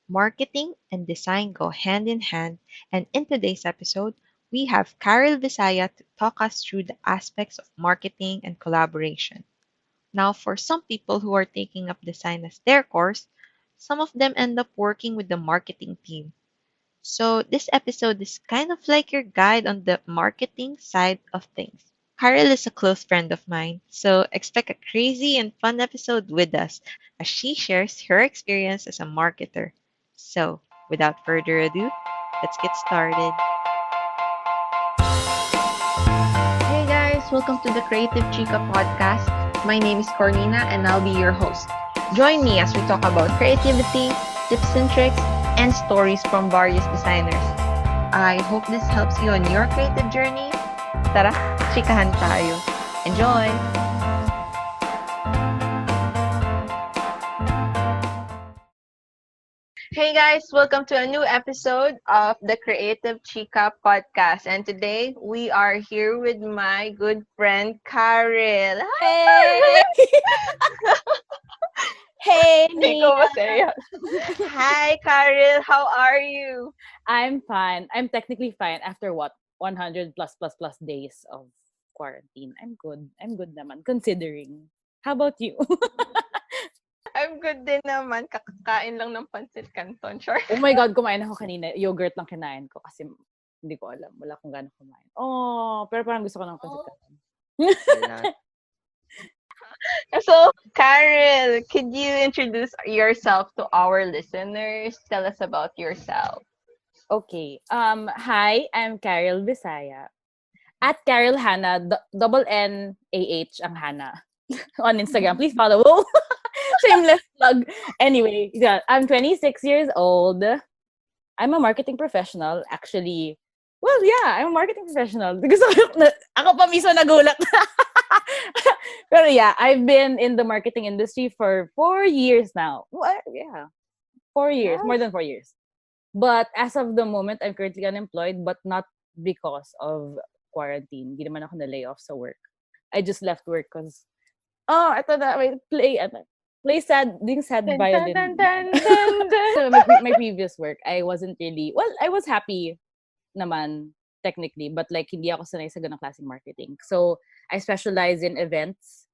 Marketing and design go hand in hand, and in today's episode, we have Karyl Visaya to talk us through the aspects of marketing and collaboration. Now, for some people who are taking up design as their course, some of them end up working with the marketing team. So, this episode is kind of like your guide on the marketing side of things. Carol is a close friend of mine, so expect a crazy and fun episode with us as she shares her experience as a marketer. So, without further ado, let's get started. Hey guys, welcome to the Creative Chica Podcast. My name is Cornina and I'll be your host. Join me as we talk about creativity, tips and tricks, and stories from various designers. I hope this helps you on your creative journey. Tara, chikahan tayo. Enjoy! Hey guys, welcome to a new episode of the Creative Chica Podcast. And today we are here with my good friend Karyl. Hey! Hey, Ikaw Nia. ba serious? Hi Karyl, how are you? I'm fine. I'm technically fine after what? 100 plus days of quarantine. I'm good. I'm good naman, considering. How about you? I'm good din naman. Kakakain lang ng pancit canton. Sure. Oh my God, kumain ako kanina. Yogurt lang kinain ko kasi hindi ko alam. Wala akong gano'n kumain. Oh, pero parang gusto ko ng pancit canton. So, Karyl, could you introduce yourself to our listeners? Tell us about yourself. Okay. Hi, I'm Karyl Visaya. At Karyl Hana, double N-A-H ang Hana. On Instagram. Please follow. Shameless plug. Anyway, yeah, I'm 26 years old. I'm a marketing professional. Actually, well, yeah, I'm a marketing professional. Because ako pa mismo nagulat. Pero yeah, I've been in the marketing industry for 4 years now. Well, yeah, 4 years, more than 4 years. But as of the moment, I'm currently unemployed, but not because of quarantine. Hindi naman ako na-lay off sa work. I just left work because, ito na, wait, play sad, ding sad Dun, dun, violin. dun, dun, dun, dun. So my previous work, I wasn't really, well, I was happy naman, technically, but like, hindi ako sanay sa ganang klaseng marketing. So, I specialize in events,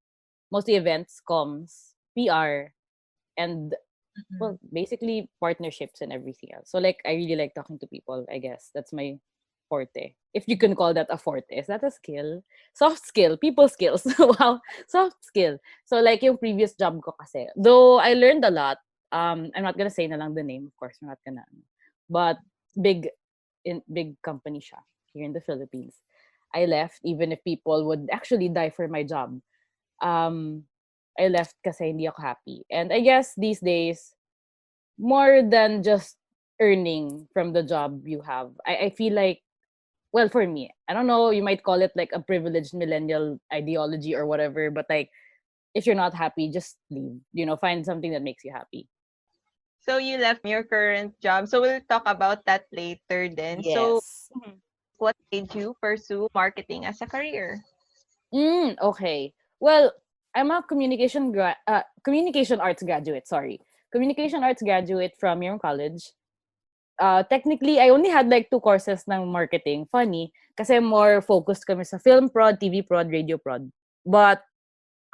mostly events, comms, PR, and well, basically partnerships and everything else. So like I really like talking to people, I guess. That's my forte. If you can call that a forte. Is that a skill? Soft skill, people skills. Wow, soft skill. So like yung previous job ko kasi, though I learned a lot, I'm not gonna say na lang the name, of course, we're not gonna. But big company siya here in the Philippines. I left even if people would actually die for my job. Um, I left kasi hindi ako happy. And I guess these days, more than just earning from the job you have, I feel like, well, for me, I don't know, you might call it like a privileged millennial ideology or whatever, but like, if you're not happy, just leave. Find something that makes you happy. So, you left your current job. So, we'll talk about that later then. So, Yes. what made you pursue marketing as a career? Okay. Well, I'm a communication arts graduate. Sorry, communication arts graduate from your college. Technically, I only had like 2 courses ng marketing. Funny, kasi more focused kami sa film prod, TV prod, radio prod. But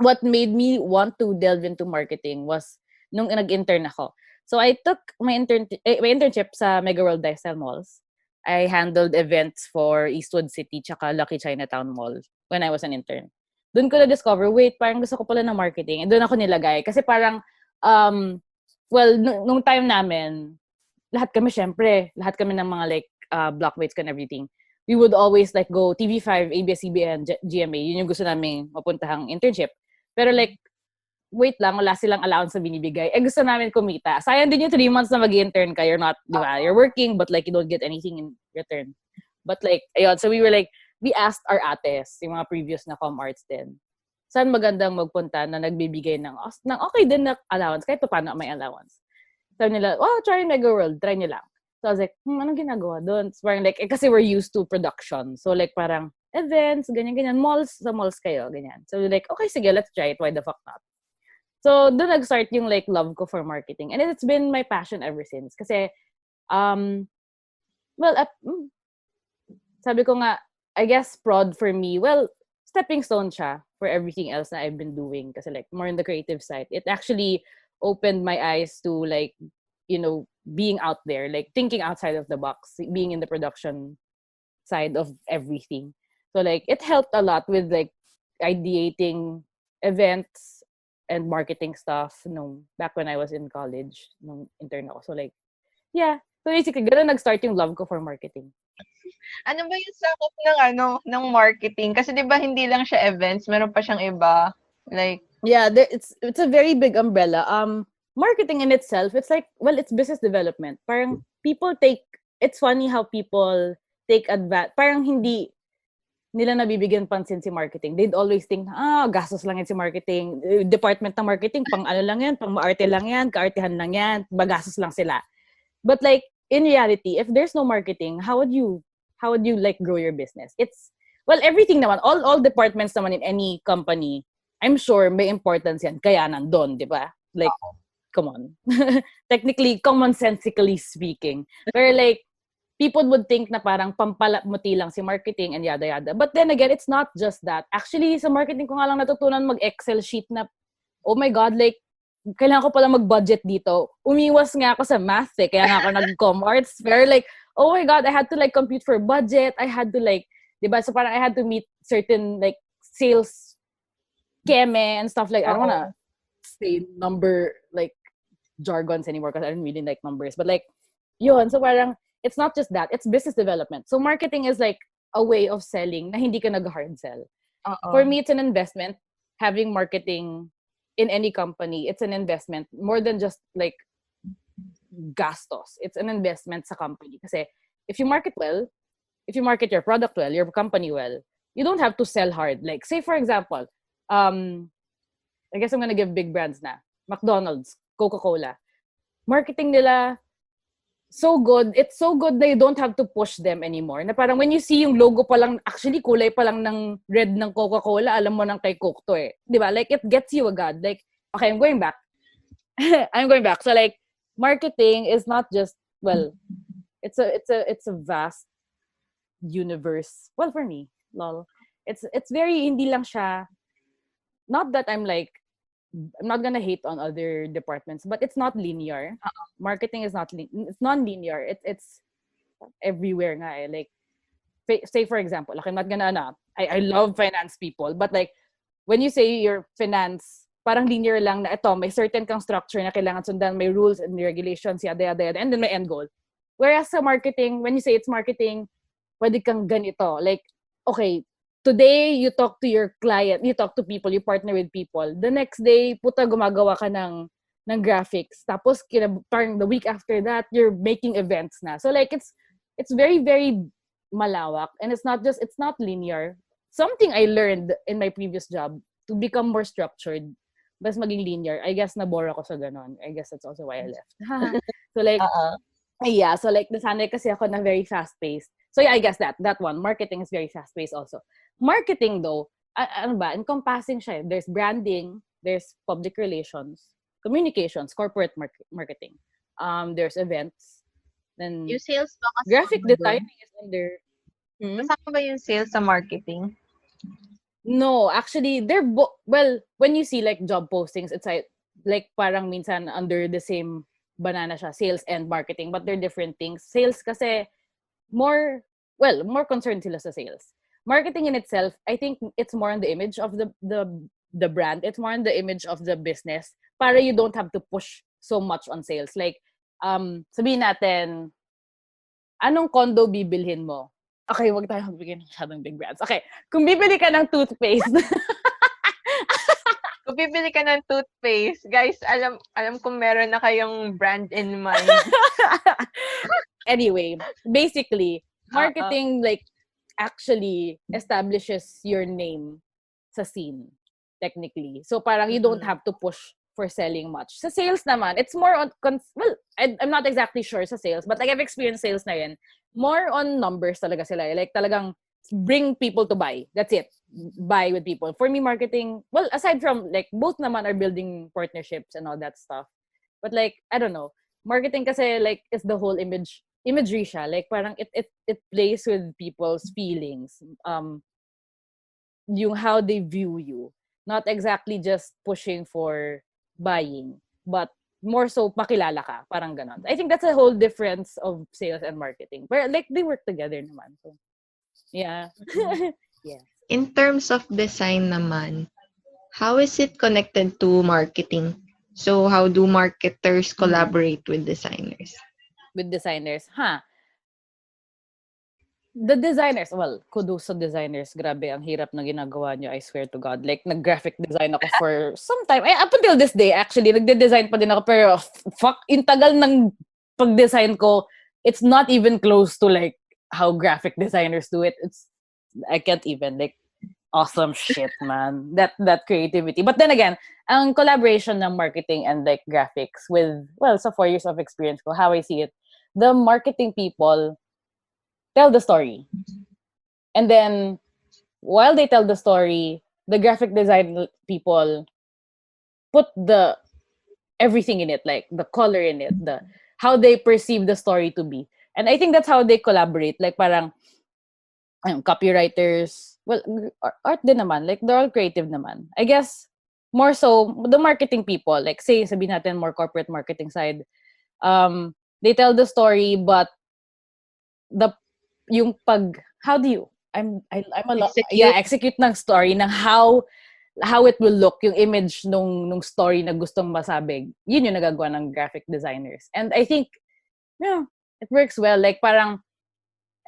what made me want to delve into marketing was nung nag-intern ako. So I took my internship sa Mega World Lifestyle Malls. I handled events for Eastwood City tsaka Lucky Chinatown Mall when I was an intern. Doon ko na-discover, wait, parang gusto ko pala ng marketing. And doon ako nilagay. Kasi parang, well, nung time namin, lahat kami ng mga like blockmates and everything. We would always like go TV5, ABS-CBN, GMA. Yun yung gusto namin mapuntahang internship. Pero like, wait lang, wala silang allowance na binibigay. Gusto namin kumita. Sayang din yung 3 months na mag-intern ka. You're not, di ba? You're working, but like, you don't get anything in return. But like, ayun. So we were like, we asked our ates, yung mga previous na com arts din, saan magandang magpunta na nagbibigay ng okay din na allowance, kahit pa paano may allowance. Sabi nila, try Mega World, try nyo lang. So I was like, anong ginagawa doon? So parang like, kasi we're used to production. So like parang, events, ganyan-ganyan, sa malls kayo, ganyan. So we're like, okay, sige, let's try it, why the fuck not? So, doon nag-start yung like love ko for marketing. And it's been my passion ever since. Kasi, well, sabi ko nga, I guess prod for me, well, stepping stone siya for everything else na I've been doing. Kasi like, more on the creative side. It actually opened my eyes to like, being out there, like thinking outside of the box, being in the production side of everything. So like, it helped a lot with like ideating events and marketing stuff back when I was in college, nung intern ako. So like, yeah. So basically, ganun nag-start yung love ko for marketing. Ano ba yung sakop ng marketing? Kasi 'di ba hindi lang siya events, meron pa siyang iba. Like yeah, it's a very big umbrella. Marketing in itself, it's like, well, it's business development. Parang it's funny how people take advantage. Parang hindi nila nabibigyan pansin si marketing. They'd always think, gastos lang yan si marketing. Department ng marketing, pang ano lang yan, pang maarte lang yan, kaartehan lang yan, bagastos lang sila. But like, in reality, if there's no marketing, how would you like grow your business? It's, well, everything naman, all departments naman in any company, I'm sure may importance yan, kaya nandun, di ba? Like, come on. Technically, commonsensically speaking. Pero like, people would think na parang pampalamuti lang si marketing and yada yada. But then again, it's not just that. Actually, sa marketing ko nga lang natutunan mag-Excel sheet na, oh my God, like, kailangan ko pala mag-budget dito. Umiwas nga ako sa math kaya nga ako nag-com arts. Pero like, oh my God, I had to like compute for budget. I had to like, diba? So parang I had to meet certain like sales keme and stuff like, I don't wanna say number like jargons anymore because I don't really like numbers. But like, yun. So parang, it's not just that. It's business development. So marketing is like a way of selling na hindi ka nag-hard sell. For me, it's an investment. Having marketing in any company, it's an investment more than just like gastos. It's an investment sa company. Kasi if you market well, if you market your product well, your company well, you don't have to sell hard. Like, say for example, I guess I'm gonna give big brands na. McDonald's, Coca-Cola. Marketing nila, so good. It's so good na you don't have to push them anymore. Na parang when you see yung logo pa lang, actually kulay pa lang ng red ng Coca-Cola, alam mo nang kay Coke to eh. Diba? Like, it gets you agad. Like, okay, I'm going back. I'm going back. So like, marketing is not just, well, it's a vast universe. Well, for me, lol. It's very, hindi lang siya, not that I'm not gonna hate on other departments, but it's not linear. Marketing is it's non-linear. It's everywhere nga eh. Like, say for example, like I'm not gonna I love finance people, but like when you say your finance, parang linear lang na ito, may certain kang structure na kailangan sundan, may rules and regulations, yada yada yada, and then may end goal. Whereas sa marketing, when you say it's marketing, pwede kang ganito. Like, okay, today, you talk to your client, you talk to people, you partner with people. The next day, puta, gumagawa ka ng graphics. Tapos, parang the week after that, you're making events na. So, like, it's very, very malawak. And it's not linear. Something I learned in my previous job, to become more structured, mas maging linear. I guess nabore ako sa ganon. I guess that's also why I left. So, like, yeah. So, like, nasanay kasi ako na very fast-paced. So, yeah, I guess that one. Marketing is very fast-paced also. Marketing, though, encompassing siya. There's branding, there's public relations, communications, corporate marketing. There's events. Then, yung sales ba kasi graphic designing is under... Kasama ba yung sales sa marketing? No, actually, they're well, when you see like job postings, it's like parang minsan under the same banana siya, sales and marketing, but they're different things. Sales kasi more concerned sila sa sales. Marketing in itself, I think it's more on the image of the brand. It's more on the image of the business para you don't have to push so much on sales. Like, sabihin natin, anong condo bibilhin mo? Okay, wag tayo magbigay ng masyadong big brands. Okay, kung bibili ka ng toothpaste. Kung bibili ka ng toothpaste, guys, alam kung meron na kayong brand in mind. Anyway, basically, marketing like actually establishes your name sa scene, technically. So parang you don't have to push for selling much. Sa sales naman, it's more on, I'm not exactly sure sa sales, but like I've experienced sales na yan, more on numbers talaga sila. Like talagang bring people to buy. That's it. buy with people. For me, marketing, well, aside from like both naman are building partnerships and all that stuff. But like, I don't know, marketing kasi like is the whole imagery siya. Like parang it plays with people's feelings. Yung how they view you. Not exactly just pushing for buying, but more so pakilala ka, parang ganon. I think that's a whole difference of sales and marketing. But like they work together naman. So, yeah. Yeah. In terms of design naman, how is it connected to marketing? So how do marketers collaborate with designers? With designers, the designers, well, kudos sa designers. Grabe, ang hirap na ginagawa nyo, I swear to God. Like, nag-graphic design ako for some time. Up until this day, actually, nagde-design pa din ako. Pero, fuck, in tagal ng pag-design ko, it's not even close to, like, how graphic designers do it. I can't even, like, awesome shit, man. That creativity. But then again, ang collaboration ng marketing and, like, graphics with, well, sa 4 years of experience ko, how I see it, the marketing people tell the story. And then, while they tell the story, the graphic design people put the everything in it, like the color in it, the how they perceive the story to be. And I think that's how they collaborate. Like parang copywriters, well, art din naman, like they're all creative naman. I guess more so the marketing people, like say sabihin natin more corporate marketing side, they tell the story, but yung how do you execute ng story ng how it will look, yung image nung story na gustong masabi, yun yung nagagawa ng graphic designers. And I think it works well, like parang,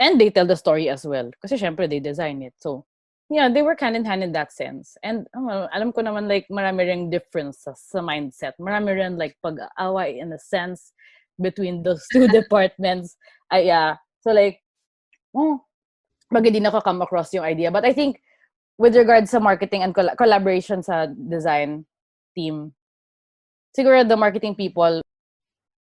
and they tell the story as well kasi syempre they design it, so yeah, they work hand in hand in that sense. And alam ko naman like marami ring difference sa mindset, marami rin like pag-away in a sense between those two departments. So like pag hindi na come across yung idea. But I think with regards sa marketing and collaboration sa design team, siguro the marketing people,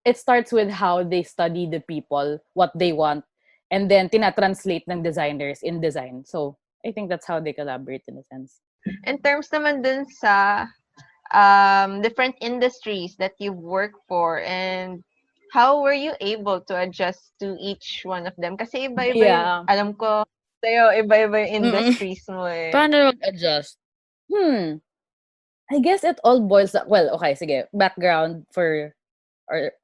it starts with how they study the people, what they want, and then tinatranslate ng designers in design. So I think that's how they collaborate in a sense. In terms naman dun sa different industries that you've worked for, and how were you able to adjust to each one of them? Kasi iba-iba yung, alam ko, sa'yo, iba-iba yung industries mo eh. Paano mag-adjust? I guess it all boils up, well, okay, sige, background for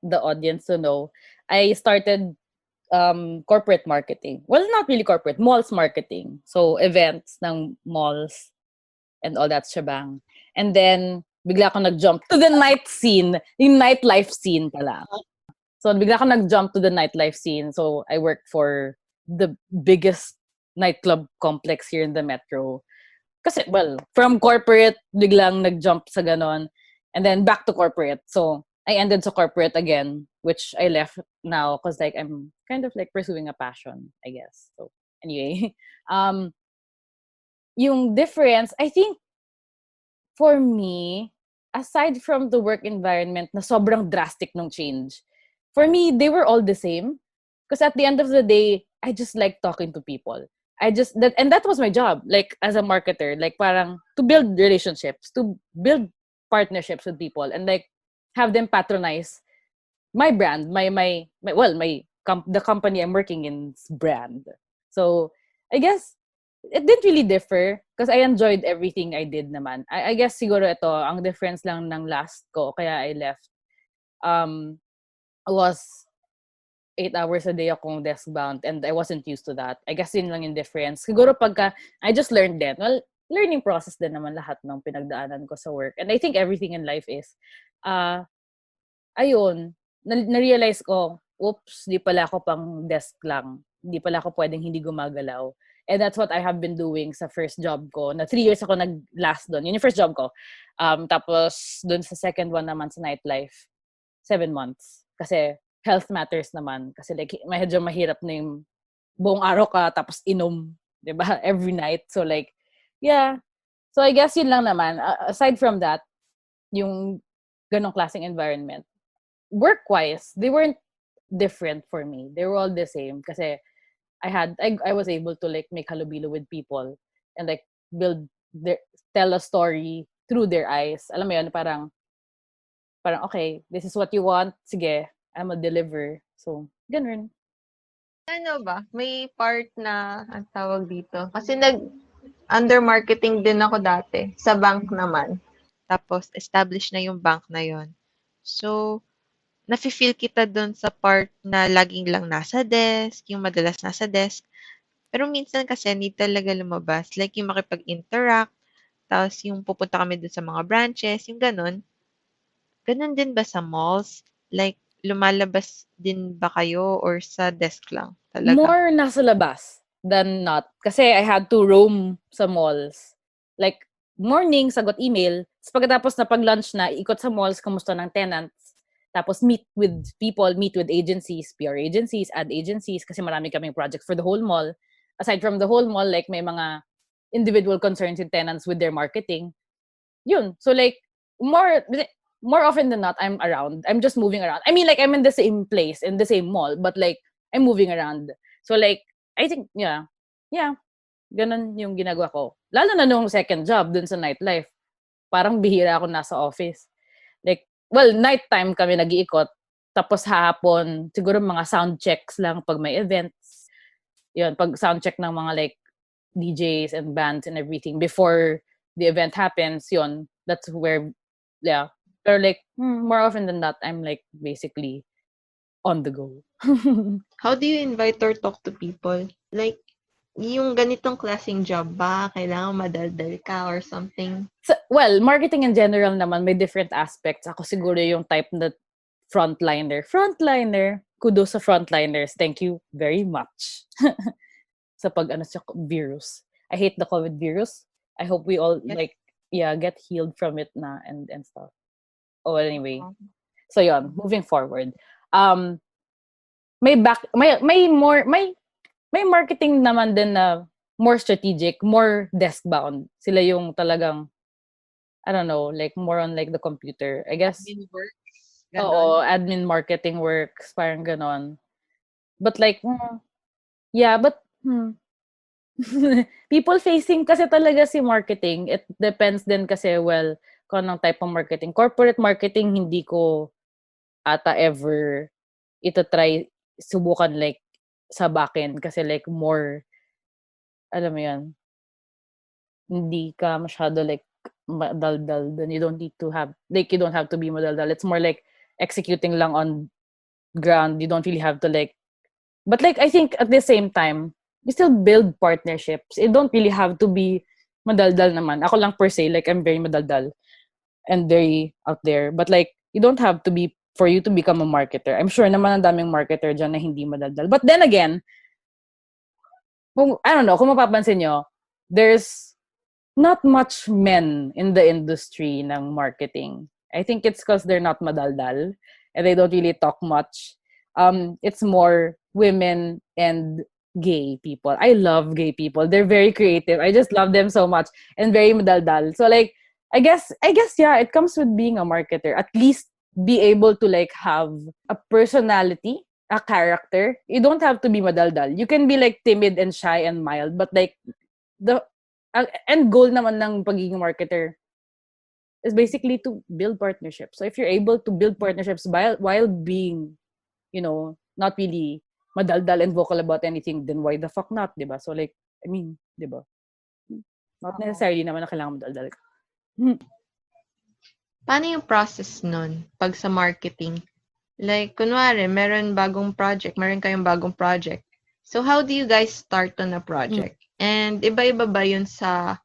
the audience to know. I started corporate marketing. Well, not really corporate, malls marketing. So, events ng malls and all that shabang. And then, bigla ako nag-jump to the night scene, yung nightlife scene pala. So, bigla ako nag-jump to the nightlife scene. So, I worked for the biggest nightclub complex here in the metro. Kasi, well, from corporate, biglang nag-jump sa ganon. And then, back to corporate. So, I ended sa corporate again, which I left now because like I'm kind of like pursuing a passion, I guess. So, anyway. Yung difference, I think, for me, aside from the work environment na sobrang drastic nung change, for me, they were all the same. Because at the end of the day, I just like talking to people. And that was my job, like as a marketer, like parang to build relationships, to build partnerships with people, and like have them patronize my brand, the company I'm working in's brand. So I guess it didn't really differ because I enjoyed everything I did naman. I guess siguro ito, ang difference lang ng last ko, kaya I left, was 8 hours a day akong desk bound and I wasn't used to that. I guess yun lang yung difference. Siguro pagka, I just learned then. Well, learning process din naman lahat ng pinagdaanan ko sa work. And I think everything in life is, ayun, na-realize ko, oops, di pala ako pang desk lang. Di pala ako pwedeng hindi gumagalaw. And that's what I have been doing sa first job ko. Na 3 years ako nag-last doon. Yun yung first job ko. Tapos, doon sa second one naman sa nightlife, 7 months. Kasi, health matters naman. Kasi like, medyo mahirap na yung buong araw ka, tapos inom, diba? Every night. So like, yeah. So I guess yun lang naman. Aside from that, yung ganong klaseng environment, work-wise, they weren't different for me. They were all the same. Kasi I was able to like make halubilo with people and like build their, tell a story through their eyes. Alam mo yun, parang okay, this is what you want, sige, I'm a deliver. So, ganun. Ano ba, may part na, ang tawag dito, kasi under marketing din ako dati, sa bank naman. Tapos, establish na yung bank na yon. So, nafe-feel kita dun sa part na laging lang nasa desk, yung madalas nasa desk. Pero minsan kasi need talaga lumabas. Like yung makipag-interact, tapos yung pupunta kami dun sa mga branches, yung ganun. Ganun din ba sa malls? Like, lumalabas din ba kayo or sa desk lang talaga? More nasa labas than not. Kasi I had to roam sa malls. Like, morning, sagot email. Tapos pagkatapos na pag-lunch na, ikot sa malls, kamusta ng tenants. Tapos meet with people, meet with agencies, PR agencies, ad agencies, kasi marami kaming projects for the whole mall. Aside from the whole mall, like may mga individual concerns with tenants with their marketing. Yun. So like, more often than not, I'm around. I'm just moving around. I mean, like, I'm in the same place, in the same mall, but like, I'm moving around. So like, I think, yeah, ganun yung ginagawa ko. Lalo na nung second job dun sa nightlife. Parang bihira ako nasa office. Like, well, nighttime kami nag-iikot. Tapos hapon, siguro mga sound checks lang pag may events. Yun, pag sound check ng mga like DJs and bands and everything before the event happens, yun, that's where, yeah. Pero like, more often than not, I'm like basically on the go. How do you invite or talk to people? Like, yung ganitong klaseng job ba, kailangan madaldal ka or something? So, well, marketing in general naman, may different aspects. Ako siguro yung type na frontliner. Kudos sa frontliners. Thank you very much. Sa sa virus. I hate the COVID virus. I hope we all Yes. get healed from it na and stuff. Oh, anyway. So yon, moving forward. May marketing naman din na more strategic, more desk bound. Sila yung talagang I don't know, like more on like the computer. I guess Admin works, oo, ganon. admin marketing works, parang ganon. But like but people facing kasi talaga si marketing. It depends din kasi well kung anong type of marketing. Corporate marketing hindi ko ata ever ito try subukan like sa backend kasi like more alam mo yan, hindi ka masyado like madaldal, then you don't need to have like you don't have to be madaldal. It's more like executing lang on ground. You don't really have to like but like I think at the same time you still build partnerships. You don't really have to be madaldal naman. Ako lang per se like I'm very madaldal and very out there. But like you don't have to be for you to become a marketer. I'm sure naman ang daming marketer dyan na hindi madaldal. But then again, I don't know, kung mapapansin nyo, there's not much men in the industry ng marketing. I think it's because they're not madaldal and they don't really talk much. It's more women and gay people. I love gay people. They're very creative. I just love them so much and very madaldal. So like, I guess yeah, it comes with being a marketer. At least be able to like have a personality, a character. You don't have to be madaldal. You can be like timid and shy and mild, but like the end goal naman ng pagiging marketer is basically to build partnerships. So if you're able to build partnerships while being, not really madaldal and vocal about anything, then why the fuck not, diba? So like, I mean, diba? Not necessarily naman na kailangan madaldal ka. Paano yung process nun pag sa marketing? Like, kunwari, meron kayong bagong project. So, how do you guys start on a project? And iba-iba ba yun sa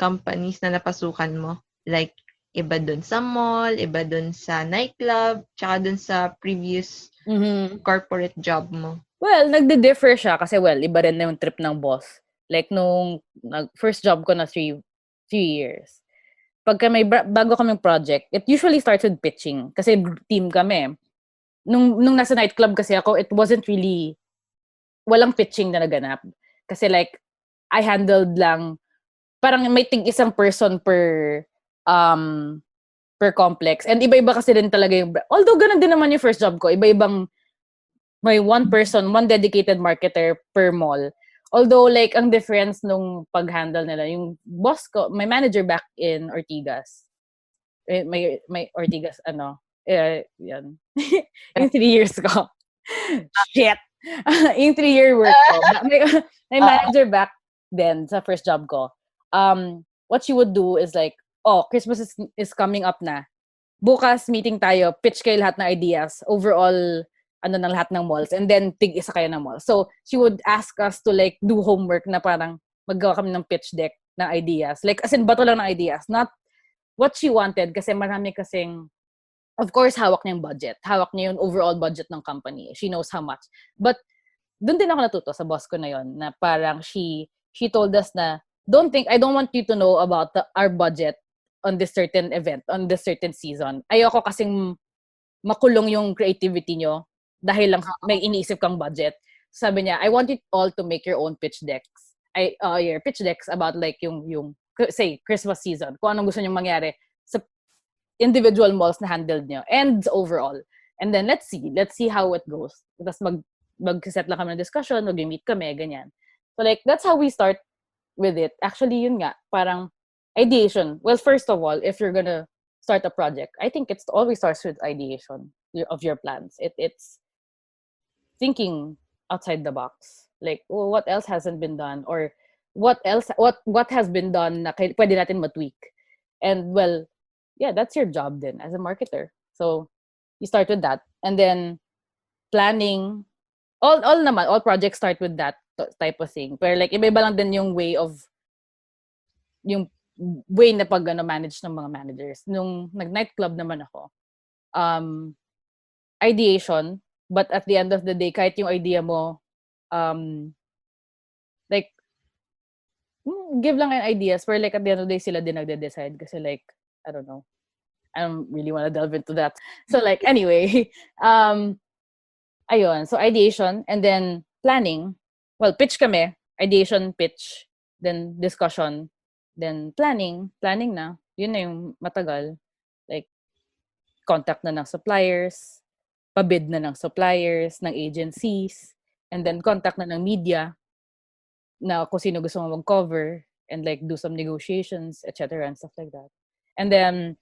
companies na napasukan mo? Like, iba dun sa mall, iba dun sa nightclub, tsaka dun sa previous corporate job mo? Well, nagde-differ siya kasi iba rin na yung trip ng boss. Like, nung first job ko na 3 years. Pagka may bago kaming project, it usually starts with pitching. Kasi team kami. Nung nasa nightclub kasi ako, it wasn't really, walang pitching na naganap. Kasi like, I handled lang, parang may isang person per complex. And iba-iba kasi din talaga yung, although ganun din naman yung first job ko, iba-ibang, may one person, one dedicated marketer per mall. Although, like, ang difference nung pag-handle nila, yung boss ko, my manager back in Ortigas, may Ortigas, yan. Yung 3 years ko. Shit! Yung 3-year work ko. My manager back then, sa first job ko, what she would do is like, Christmas is coming up na. Bukas, meeting tayo, pitch kayo lahat ng ideas, overall, ng lahat ng malls, and then tig-isa kayo ng mall. So, she would ask us to like do homework na parang maggawa kami ng pitch deck ng ideas. Like, as in, bato lang ng ideas. Not what she wanted, kasi marami kasing, of course, hawak niya yung budget. Hawak niya yung overall budget ng company. She knows how much. But, doon din ako natuto sa boss ko na yon, na parang she told us na, I don't want you to know about our budget on this certain event, on this certain season. Ayoko kasing makulong yung creativity nyo dahil lang may iniisip kang budget. Sabi niya, I want you all to make your own pitch decks. Your pitch decks about like yung say, Christmas season. Kung anong gusto nyo mangyari sa individual malls na handled nyo and overall. And then, let's see how it goes. Tapos mag-set lang kami ng discussion, mag-meet kami, ganyan. So like, that's how we start with it. Actually, yun nga, parang ideation. Well, first of all, if you're gonna start a project, I think it always starts with ideation of your plans. It's thinking outside the box. Like, what else hasn't been done? Or what has been done na pwede natin matweak? And well, yeah, that's your job then as a marketer. So, you start with that. And then, planning, all projects start with that type of thing. Pero like, iba-iba lang din yung way na manage ng mga managers. Nung nag-nightclub naman ako, ideation, but at the end of the day, kahit yung idea mo, like, give lang yung ideas, pero like at the end of the day, sila din nagde-decide kasi like, I don't know. I don't really want to delve into that. So like, anyway, ayun. So ideation, and then planning. Well, pitch kami. Ideation, pitch, then discussion, then planning na. Yun na yung matagal. Like, contact na ng suppliers, pabid na ng suppliers, ng agencies, and then contact na ng media na kung sino gusto mo mag-cover, and like do some negotiations, etc. and stuff like that. And then,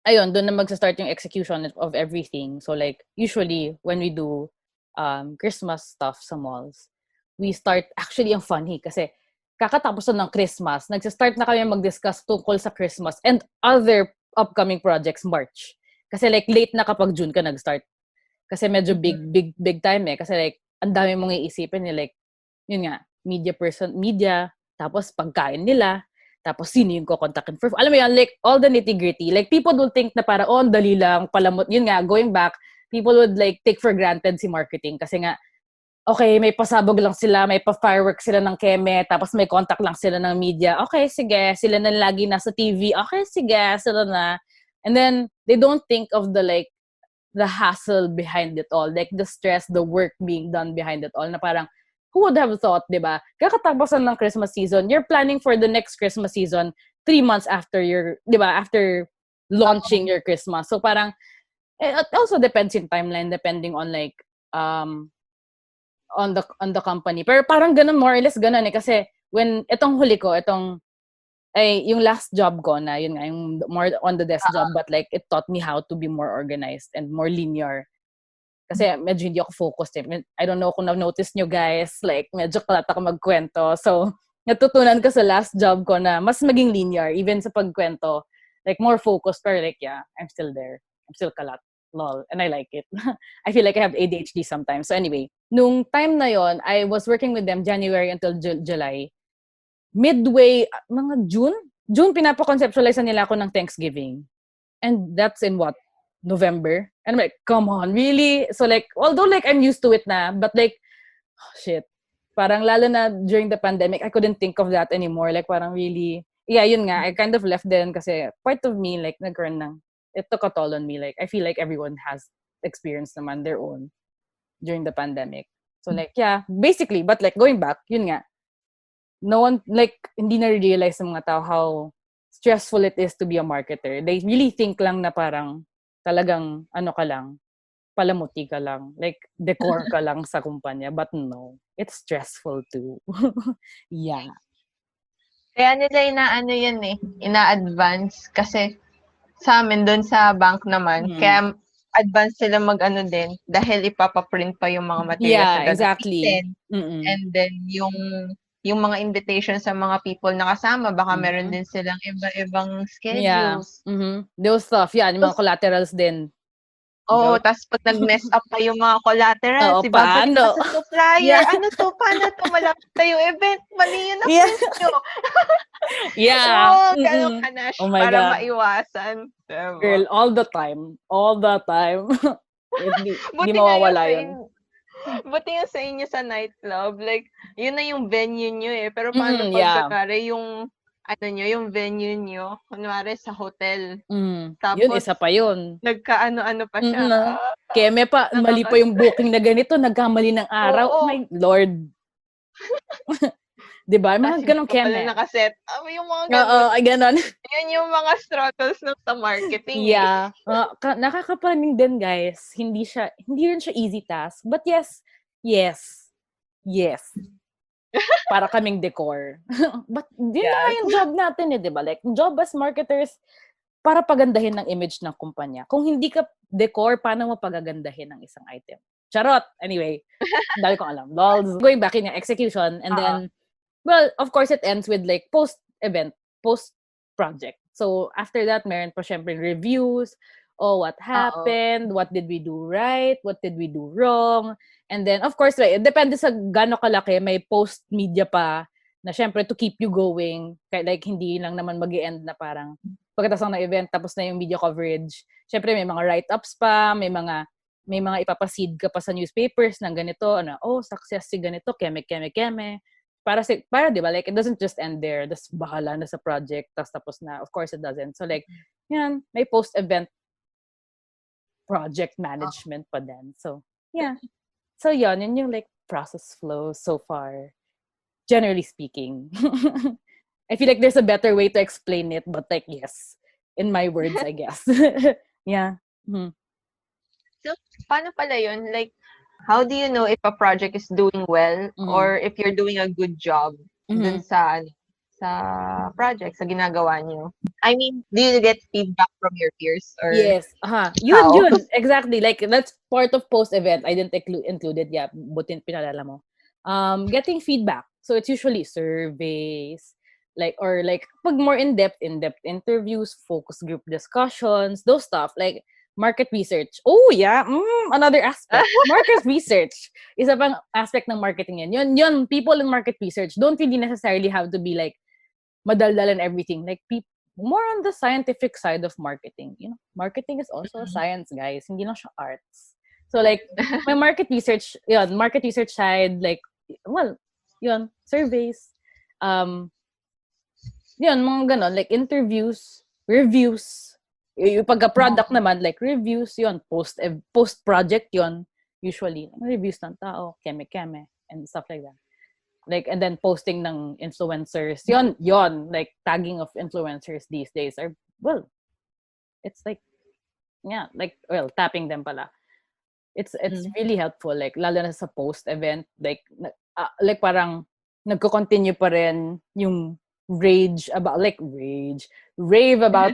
ayun, doon na magsa-start yung execution of everything. So like, usually, when we do Christmas stuff sa malls, we start, actually, ang funny, kasi kakatapos na ng Christmas, nagsa-start na kami mag-discuss tungkol sa Christmas and other upcoming projects March. Kasi like, late na kapag June ka nag-start. Kasi medyo big time eh. Kasi like, ang dami mong iisipin eh. Like, yun nga, media, tapos pagkain nila, tapos sino yung kukontakin for, alam mo yan, like, all the nitty-gritty. Like, people will think na para, ang dali lang, palamot. Yun nga, going back, people would like take for granted si marketing. Kasi nga, okay, may pasabog lang sila, may pa-fireworks sila ng keme, tapos may contact lang sila ng media. Okay, sige, sila na lagi nasa TV. Okay, sige, sila na. And then, they don't think of the hassle behind it all. Like, the stress, the work being done behind it all. Na parang, who would have thought, di ba? Kakatapusan ng Christmas season, you're planning for the next Christmas season 3 months after di ba, after launching your Christmas. So parang, it also depends in timeline, depending on like, on the company. Pero parang ganun, more or less ganun eh. Kasi when, itong huli ko, yung last job ko na, yun nga, yung more on the desk job, but like, it taught me how to be more organized and more linear. Kasi medyo hindi ako focused eh. I don't know kung na-notice nyo guys, like, medyo kalat ako magkwento. So, natutunan ko sa last job ko na mas maging linear, even sa pagkwento. Like, more focused, pero like, yeah, I'm still there. I'm still kalat. Lol. And I like it. I feel like I have ADHD sometimes. So anyway, nung time na yon, I was working with them January until July. Midway, mga June, pinapakonceptualize nila ako ng Thanksgiving. And that's in what? November? And I'm like, come on, really? So like, although like I'm used to it na, but like, oh, shit. Parang lalo na during the pandemic, I couldn't think of that anymore. Like parang really, yeah, yun nga, I kind of left then kasi part of me, like, nagkaroon ng, it took a toll on me. Like, I feel like everyone has experienced naman their own during the pandemic. So like, yeah, basically, but like going back, yun nga, no one, like, hindi na-realize ng mga tao how stressful it is to be a marketer. They really think lang na parang talagang, ano ka lang, palamuti ka lang. Like, decor ka lang sa kumpanya. But no, it's stressful too. Yeah. Kaya nila inaano yan eh, ina-advance kasi sa amin doon sa bank naman, Mm. kaya advance sila mag-ano din dahil ipapaprint pa yung mga materials Yeah, na exactly. gagamitin. Mm-mm. And then yung mga invitation sa mga people na kasama, baka meron din silang iba-ibang Yeah. schedules. Those stuff. Yeah, yung mga Tapos, collaterals din. oo, tapos pag nag-mess up pa yung mga collaterals, Oo, ibabalik pa paano? sa supplier. Yeah. Ano to? Paano to? Malapit na yung event. Mali yung Yeah. na-print nyo. Yeah. Oo, ganun kanash Oh my para God. maiwasan. Girl, Diba? all the time. All the time. Di Buti nga yung mawawala sa yun. buti yung sa inyo sa nightclub, like, yun na yung venue nyo eh. Pero paano pag Yeah. kunwari yung, ano nyo, yung venue nyo, kunwari sa hotel. Yun, Tapos, isa pa yun. nagkaano-ano pa siya. Keme pa, mali pa yung booking na ganito, nagkamali ng araw. Oo. My Lord. Diba? Tapos Mga hindi ganong pa pala keme. nakaset. Yung mga Oo, ganun. ay ganon. Yan yung mga struggles ng sa marketing eh. Yeah. Nakakapraning din, guys. Hindi rin siya easy task. But yes. Para kaming decor. But yun na nga Yes. yung job natin eh, di ba? Like, job as marketers, para pagandahin ng image ng kumpanya. Kung hindi ka decor, paano mo pagagandahin ng isang item? Charot! Anyway, dahil kong alam. Lols. Going back in yung execution, and then, well, of course, it ends with like post-event, post-project. So, after that, meron pa syempre reviews. Oh, what happened? What did we do right? What did we do wrong? And then, of course, right, depende sa gaano kalaki, may post-media pa na syempre to keep you going. Like, hindi lang naman mag-end na parang pagkatapos ng event, tapos na yung media coverage. Syempre, may mga write-ups pa, may mga ipapaseed ka pa sa newspapers ng ganito, success si ganito, keme. Para 'di ba, like, it doesn't just end there. Das bahala na sa project, tapos na. Of course, it doesn't. So, like, yan, may post-event project management pa din. So, yeah. So, yun yung like process flow so far, generally speaking. I feel like there's a better way to explain it, but like, yes, in my words, I guess. Yeah. So, paano pala yun? Like, how do you know if a project is doing well or if you're doing a good job dun sa project, sa ginagawa niyo? I mean, do you get feedback from your peers? Or Yes. Yun. Exactly. Like, that's part of post-event. I didn't include it. Yeah. Buti pinalala mo. Getting feedback. So, it's usually surveys, or pag more in-depth interviews, focus group discussions, those stuff. Like, market research. Oh, yeah. Another aspect. Market research. Isa pang aspect ng marketing yan. Yun, people in market research don't really necessarily have to be like madaldal and everything. Like, more on the scientific side of marketing. Marketing is also a science, guys. Hindi lang siya arts. So, like, my market research side, like, well, surveys. Mga ganon, like, interviews, reviews. Yung pagka-product naman, like, reviews, post-project usually. Reviews ng tao, keme, and stuff like that. Like, and then posting ng influencers. Like, tagging of influencers these days are, well, it's like, yeah, like, well, tapping them pala. It's really helpful, like, lalo na sa post-event, like parang nagko-continue pa rin yung rave about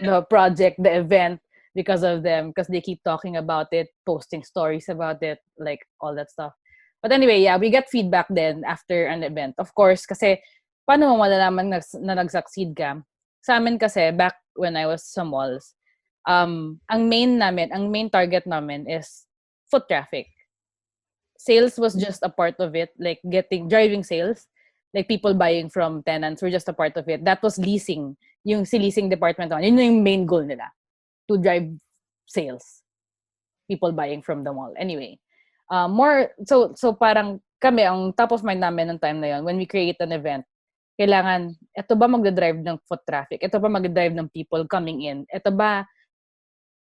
the project, the event, because of them, because they keep talking about it, posting stories about it, like, all that stuff. But anyway, yeah, we get feedback then after an event. Of course, kasi paano mo malalaman na nag-succeed ka? Sa amin kasi, back when I was sa malls, ang main target namin is foot traffic. Sales was just a part of it, like driving sales, like people buying from tenants were just a part of it. That was leasing. Yung si leasing department, yun yung main goal nila, to drive sales. People buying from the mall. Anyway, so parang kami, ang top of mind namin ng time na yun, when we create an event, kailangan, ito ba magdadrive ng foot traffic? Ito ba magdadrive ng people coming in? Ito ba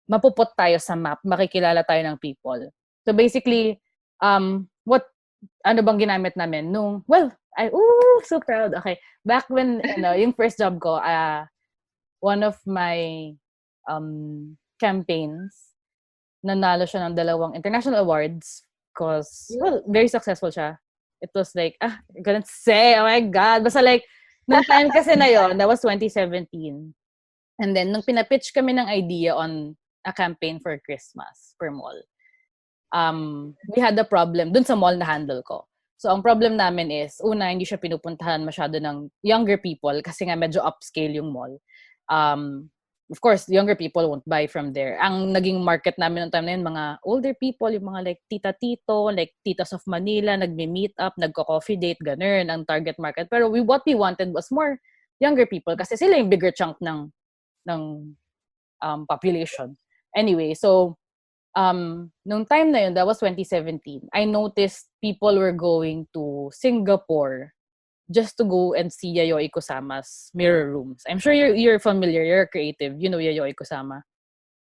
mapuput tayo sa map? Makikilala tayo ng people? So basically, ano bang ginamit namin? So proud. Okay. Back when, yung first job ko, one of my campaigns, nanalo siya ng 2 international awards because, well, very successful siya. It was like, I couldn't say, oh my God. Basta like, nung time kasi na yon, that was 2017. And then, nung pinapitch kami ng idea on a campaign for Christmas per mall, we had a problem dun sa mall na handle ko. So, ang problem namin is, una, hindi siya pinupuntahan masyado ng younger people kasi nga medyo upscale yung mall. Of course, younger people won't buy from there. Ang naging market namin noong time na yun, mga older people, yung mga like tita-tito, like titas of Manila, nagme-meet up, nagko-coffee date, ganun, ang target market. Pero what we wanted was more younger people kasi sila yung bigger chunk ng population. Anyway, so, nung time na yun, that was 2017, I noticed people were going to Singapore just to go and see Yayoi Kusama's mirror rooms. I'm sure you're familiar, you're creative. You know Yayoi Kusama.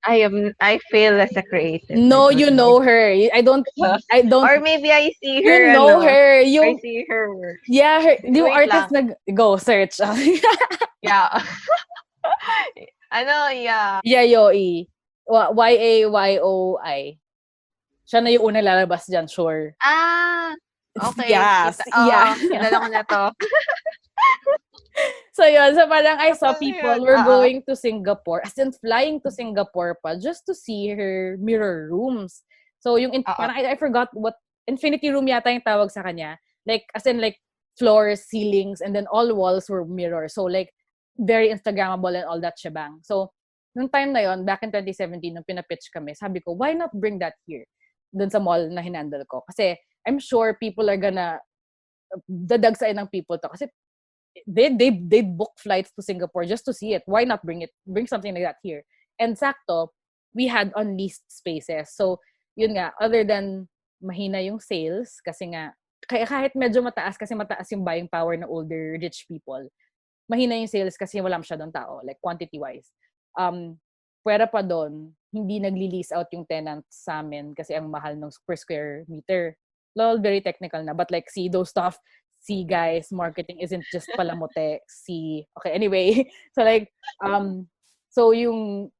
I feel as a creative. No, you know her. I don't. Or maybe I see her. You know her. I see her work. Yeah, her. Yung Wait artist go search. Yeah. Yeah. Yayoi. Yayoi. Siya na yung unang lalabas dyan, sure. Okay. Yes. Yeah. Kilala ko na to. So yun, so parang I saw people were going to Singapore, as in flying to Singapore pa just to see her mirror rooms. So yung, parang I forgot what, infinity room yata yung tawag sa kanya. Like, as in like floors, ceilings, and then all walls were mirrors. So like, very Instagrammable and all that shebang. So, nung time na yon, back in 2017, nung pinapitch kami, sabi ko, why not bring that here? Dun sa mall na hinandle ko. Kasi, I'm sure people are gonna dadagsain ng people to. Kasi, they book flights to Singapore just to see it. Why not bring something like that here? And sakto, we had unleased spaces. So, yun nga, other than mahina yung sales, kasi nga, kahit medyo mataas, kasi mataas yung buying power ng older rich people, mahina yung sales kasi wala masyadong tao, like quantity-wise. Pwera pa doon, hindi nagli-lease out yung tenants sa amin kasi ang mahal ng per square meter. Lol, very technical na. But like, see, those stuff, see guys, marketing isn't just palamote. See, okay, anyway. So like, so yung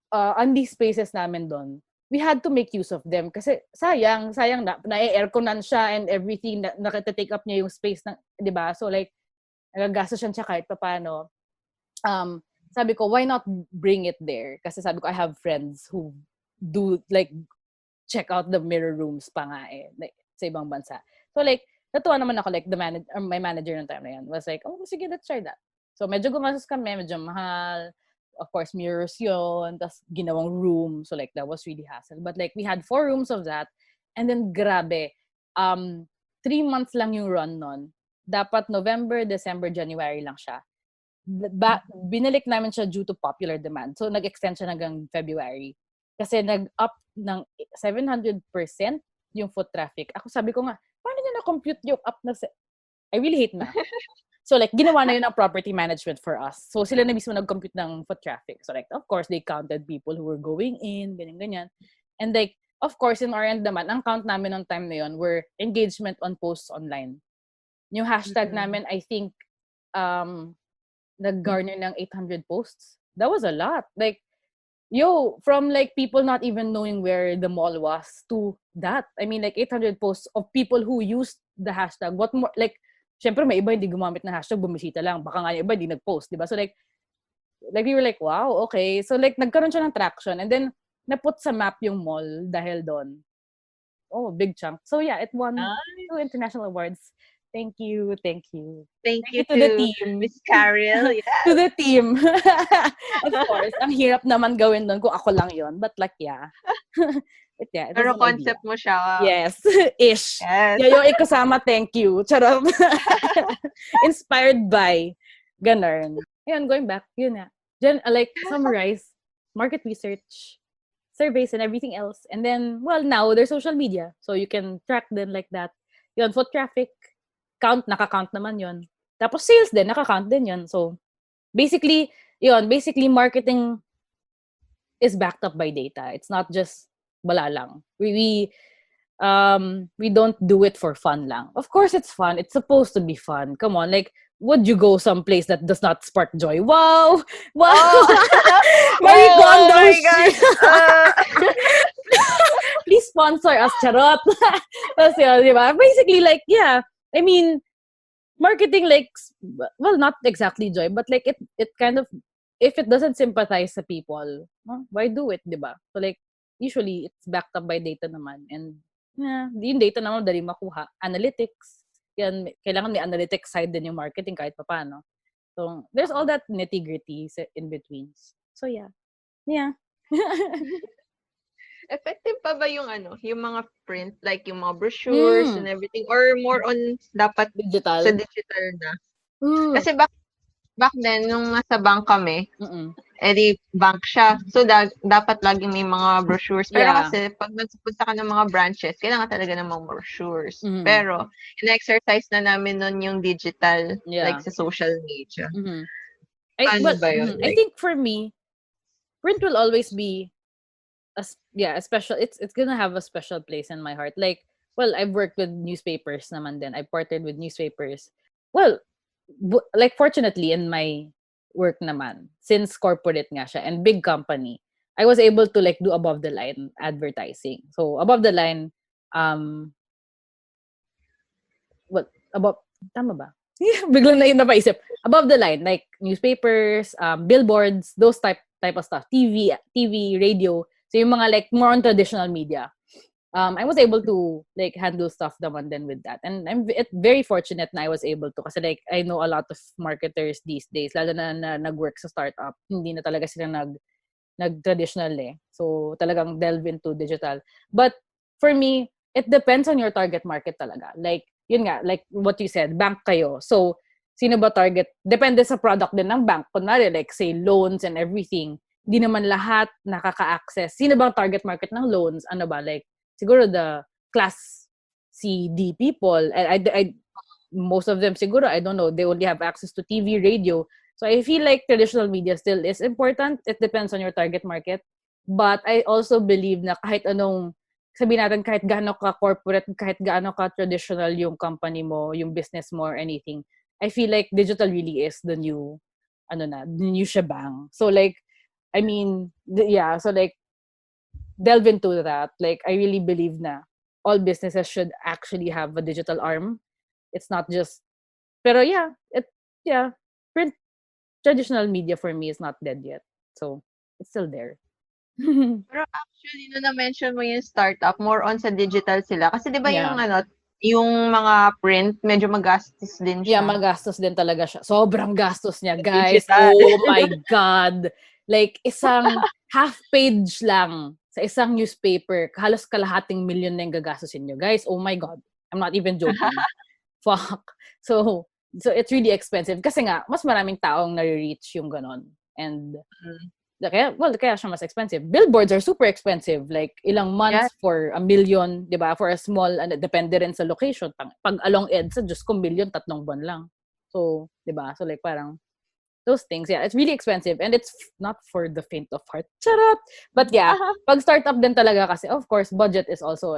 unleased spaces namin doon, we had to make use of them kasi sayang na-airconan siya and everything, nakita-take up niya yung space na, di ba? So like, nagagastos siya kahit paano. Sabi ko, why not bring it there? Kasi sabi ko, I have friends who do, like, check out the mirror rooms pa nga like, sa ibang bansa. So, like, natuwa naman ako, like, my manager ng time na yan was like, oh, sige, let's try that. So, medyo gumastos kami, medyo mahal. Of course, mirrors yun. Tapos, ginawang room. So, like, that was really hassle. But, like, we had 4 rooms of that. And then, grabe. 3 months lang yung run nun. Dapat November, December, January lang siya. Binalik namin siya due to popular demand. So, nag-extend siya hanggang February. Kasi nag-up ng 700% yung foot traffic. Ako sabi ko nga, paano niya na-compute yung up na... I really hate math. So, like, ginawa na yun ang property management for us. So, sila na mismo nag-compute ng foot traffic. So, like, of course, they counted people who were going in, ganyan-ganyan. And, like, of course, in our end naman, ang count namin ng time na yun were engagement on posts online. Yung hashtag namin, I think, nag-garner ng 800 posts. That was a lot. Like, from like people not even knowing where the mall was to that. I mean, like 800 posts of people who used the hashtag. What more, like, syempre may iba hindi gumamit ng hashtag, bumisita lang. Baka nga yung iba hindi nag-post, di ba? So like we were like, wow, okay. So like, nagkaroon siya ng traction. And then, naput sa map yung mall dahil doon. Oh, big chunk. So yeah, it won 2 international awards. Thank you. Thank you to the team. Miss Karyl. Yes. To the team. Of course, ang hirap naman gawin doon kung ako lang yon. But like, yeah. But yeah, pero concept mo siya. Yes. Ish. Yes. Yayoi Kusama, thank you. Charot. Inspired by. Ganun. Ayun, going back. Yun na. Like, summarize. Market research. Surveys and everything else. And then, well, now, there's social media. So, you can track them like that. Yun, foot traffic. Naka-count naman yun. Tapos sales din, naka-count din yun. So, basically, marketing is backed up by data. It's not just bala lang. We don't do it for fun lang. Of course, it's fun. It's supposed to be fun. Come on, like, would you go someplace that does not spark joy? Wow! Wow! Oh, Marie oh Kondo my shit! God. Please sponsor us, charot! Tapos yun, di ba? Basically, like, yeah, I mean, marketing, like, well, not exactly joy, but like, it kind of, if it doesn't sympathize sa people, why do it, di ba? So like, usually, it's backed up by data naman. And, yung data naman, dali makuha. Analytics, yan, kailangan may analytics side din yung marketing kahit paano. So, there's all that nitty-gritty in between. So, yeah. Yeah. Effective pa ba yung yung mga print, like yung mga brochures and everything, or more on dapat Digital. sa digital na? Kasi back then, nung nasa bank kami, edi bank siya. So, dapat laging may mga brochures. Pero kasi, pag nagpunta ka ng mga branches, kailangan talaga ng mga brochures. Pero, in-exercise na namin nun yung digital, like sa social media. Ano ba yun? I think for me, print will always be a special, it's gonna have a special place in my heart. Like, well, I've worked with newspapers naman din. I've partnered with newspapers. Well, like, fortunately, in my work naman, since corporate nga siya and big company, I was able to like do above the line advertising. So above the line, tama ba? Biglang na yun napaisip. Above the line, like newspapers, billboards, those type of stuff, TV, radio. So yung mga like more on traditional media. I was able to like handle stuff naman then with that. And I'm very fortunate na I was able to, kasi like I know a lot of marketers these days, lalo na nag-work sa startup. Hindi na talaga sila nag-traditional So talagang delve into digital. But for me, it depends on your target market talaga. Like, yun nga, like what you said, bank kayo. So, sino ba target? Depende sa product din ng bank. Kunwari, like say loans and everything, hindi naman lahat nakaka-access. Sino bang target market ng loans? Ano ba? Like, siguro the class C, D people. I most of them siguro, I don't know, they only have access to TV, radio. So I feel like traditional media still is important. It depends on your target market. But I also believe na kahit anong, sabihin natin, kahit gaano ka corporate, kahit gaano ka traditional yung company mo, yung business mo or anything, I feel like digital really is the new, the new shebang. So like, I mean, so like, delve into that. Like, I really believe na all businesses should actually have a digital arm. It's not just, pero print, traditional media for me is not dead yet. So, it's still there. Pero actually, nung na-mention mo yung startup, more on sa digital sila. Kasi di ba yung mga print, medyo magastos din siya. Yeah, magastos din talaga siya. Sobrang gastos niya, guys. Digital. Oh my God. Like, isang half page lang sa isang newspaper, halos kalahating milyon na yung gagastusin nyo. Guys, oh my God. I'm not even joking. Fuck. So it's really expensive. Kasi nga, mas maraming taong nare-reach yung ganon. And, kaya siya mas expensive. Billboards are super expensive. Like, ilang months for $1 million, di ba? For a small, depende rin sa location. Pag along EDSA, Diyos ko, $1 million, 3 buwan lang. So, di ba? So, like, parang, those things, it's really expensive. And it's not for the faint of heart. Charot! But pag startup din talaga kasi, of course, budget is also,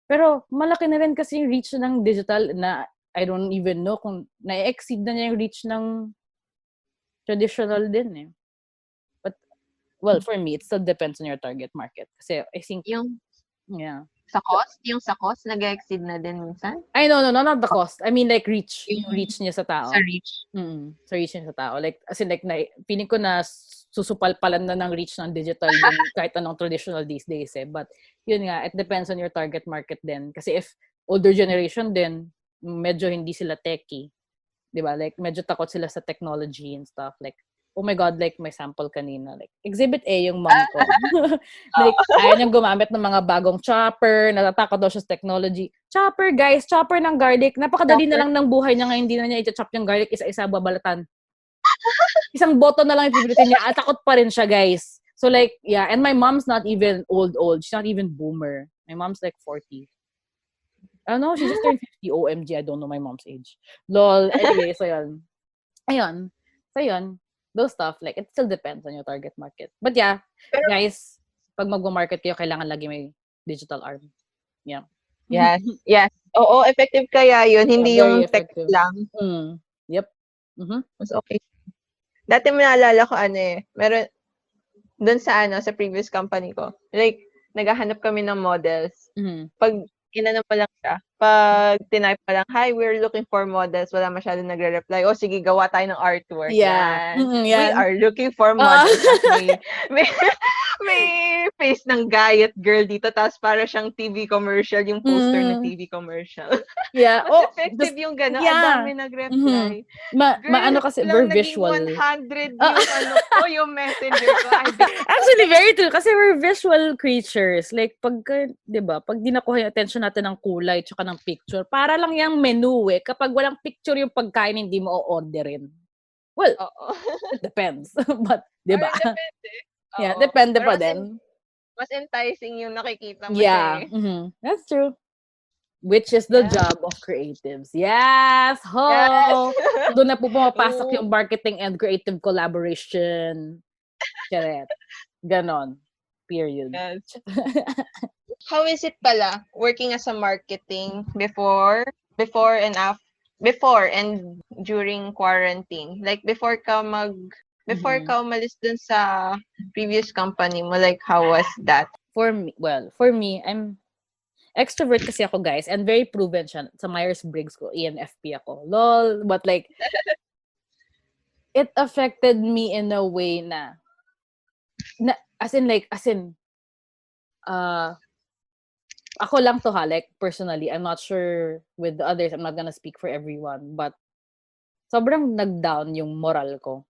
pero, malaki na rin kasi yung reach ng digital na I don't even know kung na-exceed na niya yung reach ng traditional din eh. But, well, for me, it still depends on your target market. Kasi I think, yung sa cost, nag-exceed na din minsan? I no, not the cost. I mean like reach. Yung reach niya sa tao. Sa reach. Sa reach niya sa tao. Like, as in like, feeling ko na susupalpalan na ng reach ng digital yung kahit anong traditional these days eh. But, yun nga, it depends on your target market din. Kasi if older generation din, medyo hindi sila techie. Diba? Like, medyo takot sila sa technology and stuff. Like, oh my God, like, may sample kanina. Like, Exhibit A yung mom ko. Like, ayaw niyang gumamit ng mga bagong chopper, natatakot daw siya sa technology. Chopper, guys, chopper ng garlic. Napakadali na lang ng buhay niya ngayon, hindi na niya i-chop yung garlic, isa-isa babalatan. Isang boto na lang ipipilitin niya. At takot pa rin siya, guys. So, like, and my mom's not even old. She's not even boomer. My mom's like 40. I don't know, she just turned 50. OMG, I don't know my mom's age. Lol. Anyway, so yun. Ayun. So yun. Those stuff, like, it still depends on your target market. But guys, pag mag-market kayo, kailangan lagi may digital arm. Yeah. Yes. Oo, effective kaya yun. Hindi yung text lang. Yep. Mas okay. Dati naalala ko meron doon sa previous company ko. Like, naghahanap kami ng models. Pag inano pa lang siya, pag tinype pa lang, hi, we're looking for models, wala masyadong nagre-reply. O sige, gawa tayo ng artwork. Yeah. Yan. We Yan. are looking for models. Tapos may face ng guy at girl dito, tapos para siyang TV commercial, yung poster na TV commercial. Yeah. Mas effective yung gano'n. Ang yeah. dami nag-reply. Maano kasi, very visual. Naging 100 yung messenger ko. Actually, very true. Kasi we're visual creatures. Like, di ba, pag di nakuha yung attention natin ng kulay tsaka ng picture, para lang yung menu kapag walang picture yung pagkain, hindi mo o-orderin. Well, it depends. But, di ba? Depende. Yeah, depende pa din. Mas enticing yung nakikita mo. Yeah. That's true. Which is the job of creatives. Yes! Ho! Yes. Doon na po pumapasok yung marketing and creative collaboration. Correct. Ganon. Period. Yes. How is it pala working as a marketing before and during quarantine? Like before ka umalis dun sa previous company mo, like how was that? For me, I'm extrovert kasi ako, guys, and very proven siya. Sa Myers-Briggs ko, ENFP ako. Lol. But like, it affected me in a way na ako lang to like, personally, I'm not sure with the others, I'm not gonna speak for everyone, but sobrang nag-down yung moral ko.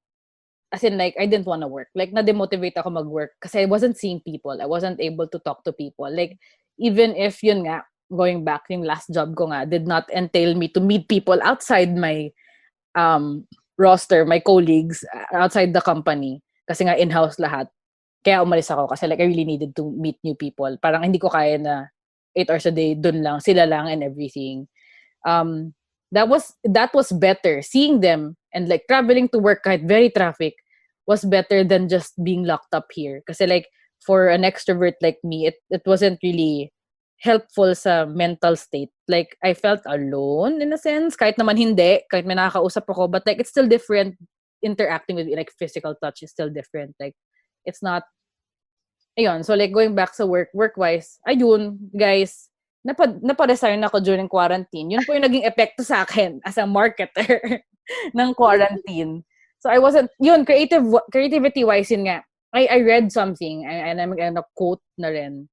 Like, I didn't wanna work. Like, na-demotivate ako mag-work kasi I wasn't seeing people. I wasn't able to talk to people. Like, even if yun nga, going back, yung last job ko nga, did not entail me to meet people outside my roster, my colleagues, outside the company. Kasi nga in-house lahat. Kaya umalis ako kasi like I really needed to meet new people. Parang hindi ko kaya na 8 hours a day, dun lang, sila lang and everything. That was better. Seeing them and like traveling to work kahit very traffic was better than just being locked up here. Kasi like, for an extrovert like me, it wasn't really helpful sa mental state. Like, I felt alone in a sense. Kahit naman hindi, kahit may nakakausap ako, but like, it's still different interacting with, like, physical touch is still different. Like, it's not, ayun. So, like, going back sa work-wise, ayun, guys, napa-resign ako during quarantine. Yun po yung naging epekto sa akin as a marketer ng quarantine. So, I wasn't, yun, creativity-wise, yun nga, I read something and I'm gonna quote na rin.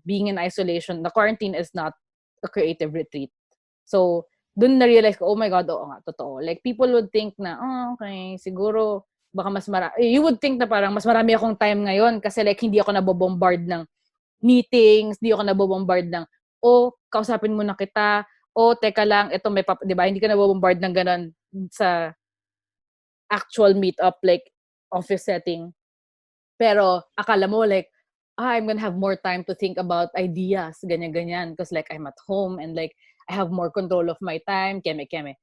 Being in isolation, the quarantine is not a creative retreat. So, dun na-realize ko, oh my God, oo nga, totoo. Like, people would think na, okay, siguro, baka mas you would think na parang mas marami akong time ngayon kasi like, hindi ako nabobombard ng meetings, hindi ako nabobombard ng, kausapin mo na kita, teka lang, ito may di ba, hindi ka nabobombard ng ganon sa actual meet-up, like, office setting. Pero, akala mo, like, I'm gonna have more time to think about ideas, ganyan-ganyan. Because, like, I'm at home and, like, I have more control of my time, keme-keme.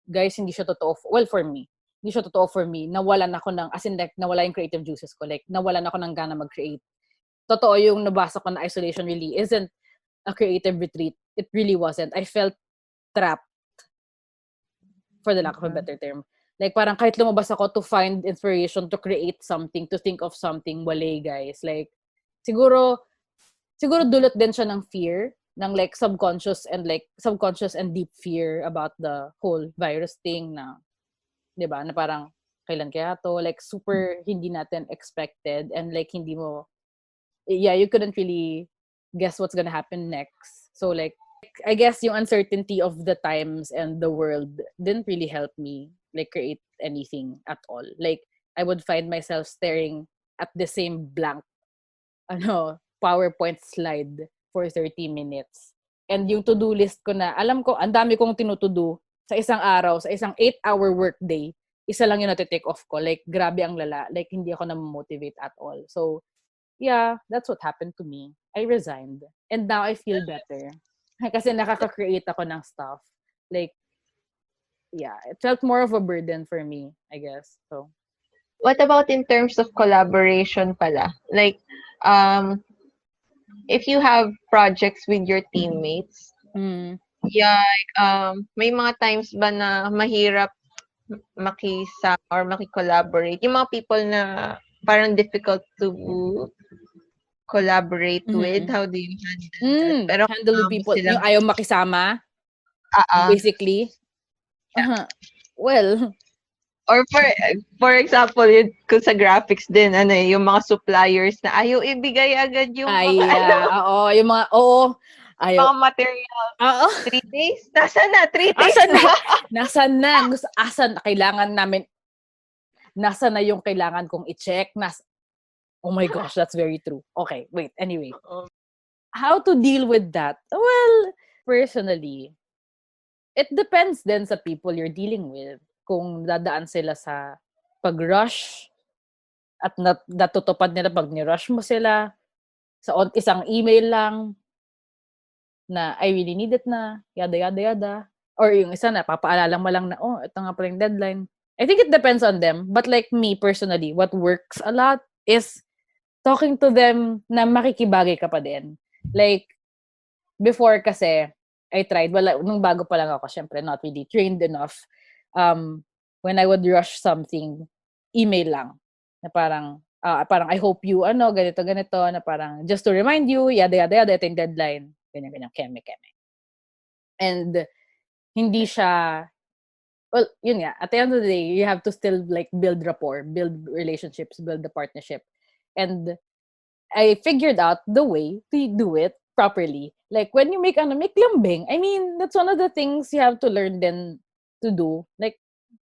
Guys, hindi siya totoo. Well, for me. Hindi siya totoo for me. Nawalan ako ng, as in, like, nawala yung creative juices ko. Like, nawalan ako ng gana mag-create. Totoo yung nabasa ko na isolation really isn't a creative retreat. It really wasn't. I felt trapped, for the lack of a better term. Like, parang kahit lumabas ako to find inspiration, to create something, to think of something, wale, guys. Like, siguro dulot din siya ng fear, ng like subconscious and deep fear about the whole virus thing na, di ba, na parang, kailan kaya to? Like, super hindi natin expected and like, hindi mo, you couldn't really guess what's gonna happen next. So like, I guess yung uncertainty of the times and the world didn't really help me like create anything at all. Like, I would find myself staring at the same blank PowerPoint slide for 30 minutes. And yung to-do list ko na, alam ko, ang dami kong tinuto-do sa isang araw, sa isang 8-hour workday, isa lang yung natitake off ko. Like, grabe ang lala. Like, hindi ako na-motivate at all. So, yeah, that's what happened to me. I resigned. And now I feel better. Kasi nakaka-create ako ng stuff. Like, yeah, it felt more of a burden for me, I guess. So, what about in terms of collaboration pala? Like, if you have projects with your teammates, yeah, like, may mga times ba na mahirap makisama or maki-collaborate? Yung mga people na parang difficult to collaborate with, how do you handle that? Pero Handle with people. silang, Yung ayaw makisama, ah, basically. Well, or for example, yun, kung sa graphics din, yung mga suppliers na ayaw ibigay agad yung mga, oo, yung mga, ayaw. mga material. Oo. 3 days? Nasaan na? 3 days Asan na? na? Nasaan na? Kailangan namin, nasa na yung kailangan kong i-check? Oh my gosh, that's very true. Okay, wait, anyway. How to deal with that? Well, personally, it depends then sa people you're dealing with. Kung dadaan sila sa pag-rush at natutupad nila pag ni-rush mo sila sa isang email lang na I really need it na, yada, yada, yada. Or yung isa na, papaalala mo lang na, ito nga pala yung deadline. I think it depends on them. But like me personally, what works a lot is talking to them na makikibagay ka pa din. Like, before kasi, I tried, nung bago pa lang ako, syempre, not really trained enough. When I would rush something, email lang. Na parang I hope you, ganito, ganito, na parang, just to remind you, yada, yada, yada, ito yung deadline. Ganyan, ganyan, keme. And, hindi siya, well, yun nga, at the end of the day, you have to still, like, build rapport, build relationships, build the partnership. And, I figured out the way to do it properly. Like, when you make lambing, I mean, that's one of the things you have to learn then to do. Like,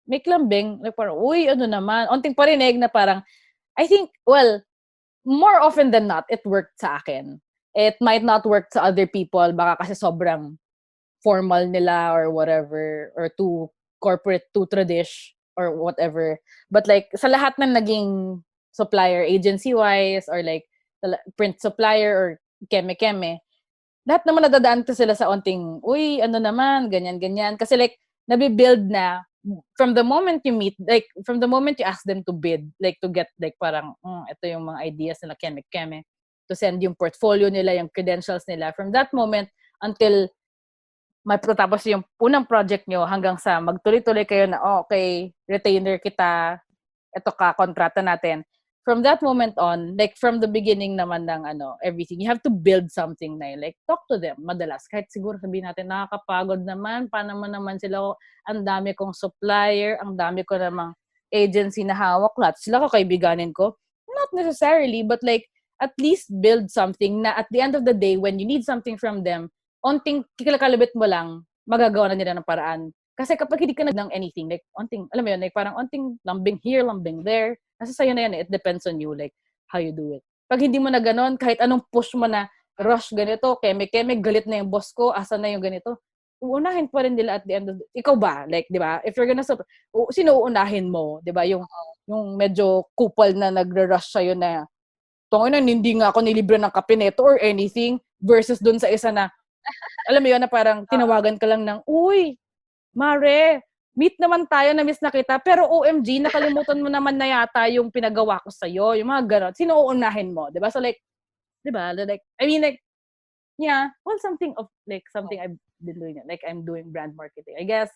make lambing, like, parang, uy, naman, onting parinig na parang, I think, well, more often than not, it worked sa akin. It might not work sa other people, baka kasi sobrang formal nila or whatever, or too corporate, too tradish, or whatever. But like, sa lahat ng naging supplier, agency-wise, or like, print supplier, or keme-keme, lahat naman nadadaan ko sila sa onting, uy, naman, ganyan. Kasi like, nabibuild na, from the moment you meet, like, from the moment you ask them to bid, like, to get, like, parang, ito yung mga ideas nila, keme-keme, to send yung portfolio nila, yung credentials nila, from that moment, until tapos yung unang project nyo, hanggang sa magtuloy-tuloy kayo na, okay, retainer kita, ito ka, kontrata natin. From that moment on, like, from the beginning naman ng, everything, you have to build something na, like, talk to them, madalas. Kahit siguro sabihin natin, nakakapagod naman, paano naman sila, ang dami kong supplier, ang dami ko namang agency na hawak, lahat sila kakaibiganin ko. Not necessarily, but like, at least build something na at the end of the day, when you need something from them, onting kikalabit mo lang, magagawa na nila ng paraan. Kasi kapag hindi ka ng anything, like, onting, alam mo yun, like, parang onting lambing here, lambing there, nasa sa'yo na yan, it depends on you, like, how you do it. Pag hindi mo na ganon, kahit anong push mo na, rush ganito, keme-keme, galit na yung boss ko, asa na yung ganito, uunahin pa rin nila at the end of ikaw ba? Like, di ba? If you're gonna, sino uunahin mo? Di ba? Yung medyo kupal na nagre-rush sa'yo na, tungin na, hindi nga ako nilibre ng kape neto or anything, versus dun sa isa na, alam mo yun, na parang tinawagan ka lang ng, uy, Mare, meet naman tayo, na-miss na kita, pero OMG, nakalimutan mo naman na yata yung pinagawa ko sa'yo, yung mga ganon. Sino uunahin mo? Diba? So like, diba? Like, I mean, like, yeah, well, something I've been doing, like, I'm doing brand marketing. I guess,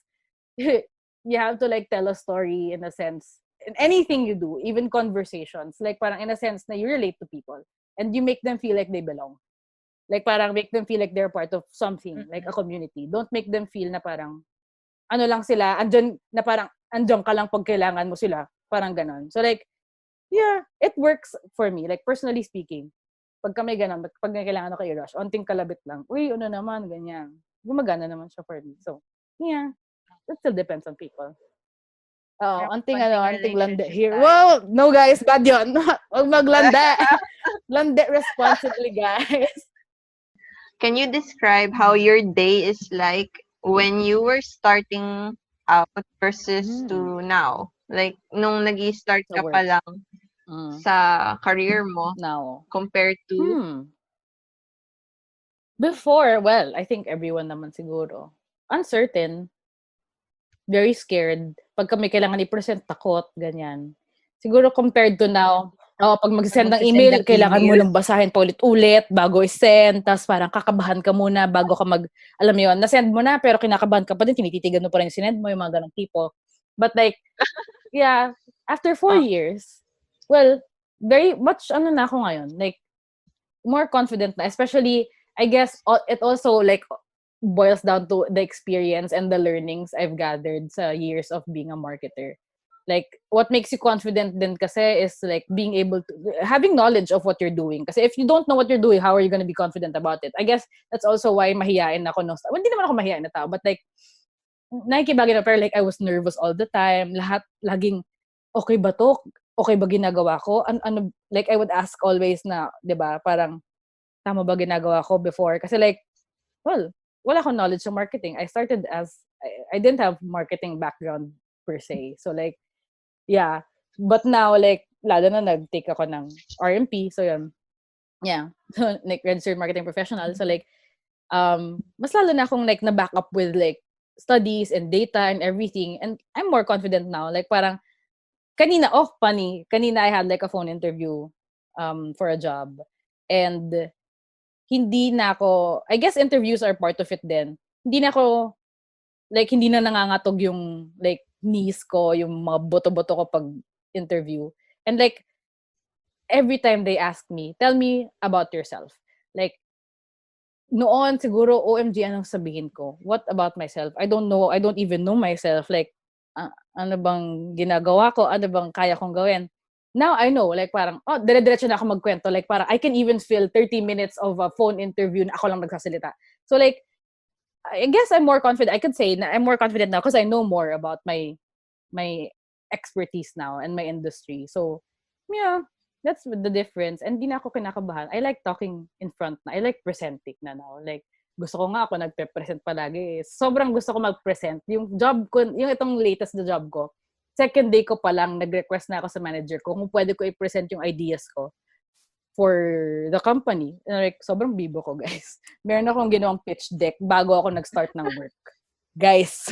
you have to, like, tell a story in a sense, in anything you do, even conversations, like, parang in a sense na you relate to people, and you make them feel like they belong. Like, parang make them feel like they're part of something, like a community. Don't make them feel na parang, lang sila, andyan ka lang pag kailangan mo sila. Parang ganon. So like, yeah, it works for me. Like, personally speaking, pag kami ganon, pag kailangan ako i-rush, onting kalabit lang, uy, naman, ganyan. Gumagana naman siya for me. So, yeah, it still depends on people. Onting lande here. Wow! No, guys, bad yun. Huwag maglande. Lande responsibly, guys. Can you describe how your day is like when you were starting out versus to now? Like, nung nag-i-start ka pa lang sa career mo now compared to before, well, I think everyone naman siguro. Uncertain. Very scared. Pag kami kailangan i-present, takot, ganyan. Siguro compared to now, pag mag-send ng email, kailangan mo nang basahin pa ulit-ulit bago i-send, tapos parang kakabahan ka muna bago ka alam mo yun, na-send mo na, pero kinakabahan ka pa din, tinititigan mo pa rin yung sinend mo, yung mga ganong tipo. But like, yeah, after 4 years, well, very much na ako ngayon, like more confident na, especially I guess it also like boils down to the experience and the learnings I've gathered sa years of being a marketer. Like what makes you confident din kasi is like being able to having knowledge of what you're doing. Kasi if you don't know what you're doing, how are you going to be confident about it? I guess that's also why mahiyain ako no. Well, hindi naman ako mahiyain na tao, but like nakikibagay na pero like I was nervous all the time. Lahat laging okay ba to? Okay ba ginagawa ko? Ano like I would ask always na, 'di ba? Parang tama ba ginagawa ko before? Kasi like well, wala akong knowledge sa marketing. I started as I didn't have marketing background per se. So like yeah. But now like lalo na nag-take ako ng RMP. So yun. Yeah. So like registered marketing professional. So like mas lalo na akong like na-back up with like studies and data and everything. And I'm more confident now. Like parang kanina, funny. Kanina I had like a phone interview for a job. And hindi na ako, I guess interviews are part of it din. Hindi na ako, like, hindi na nangangatog yung, like, knees ko, yung mga boto-boto ko pag interview. And like, every time they ask me, tell me about yourself. Like, noon, siguro, OMG, anong sabihin ko? What about myself? I don't know, I don't even know myself. Like, ano bang ginagawa ko? Ano bang kaya kong gawin? Now I know, like parang, dire-diretso na ako magkwento. Like parang, I can even fill 30 minutes of a phone interview na ako lang nagsasalita. So like, I guess I'm more confident. I could say na I'm more confident now because I know more about my expertise now and my industry. So, yeah, that's the difference. And di na ako kinakabahan. I like talking in front na. I like presenting na now. Like, gusto ko nga ako nagpe-present palagi. Sobrang gusto ko mag-present. Yung job ko, yung itong latest na job ko, second day ko pa lang, nag-request na ako sa manager ko kung pwede ko i-present yung ideas ko for the company. Like, sobrang bibo ko, guys. Meron akong ginawang pitch deck bago ako nag-start ng work. Guys,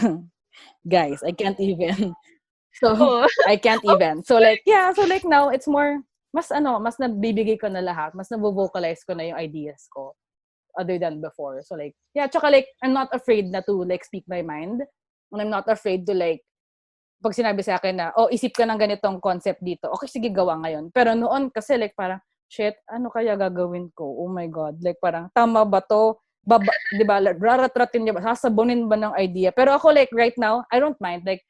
I can't even. So, I can't even. So, like, yeah. So, like, now, it's more, mas nabibigay ko na lahat. Mas nabo-vocalize ko na yung ideas ko other than before. So, like, yeah. Tsaka, like, I'm not afraid na to, like, speak my mind. And I'm not afraid to, like, pag sinabi sa akin na, isip ka ng ganitong concept dito. Okay, sige, gawa ngayon. Pero noon, kasi, like, parang, shit, ano kaya gagawin ko? Oh my God. Like, parang, tama ba to? Di ba, raratratin niya ba? Sasabunin ba ng idea? Pero ako, like, right now, I don't mind. Like,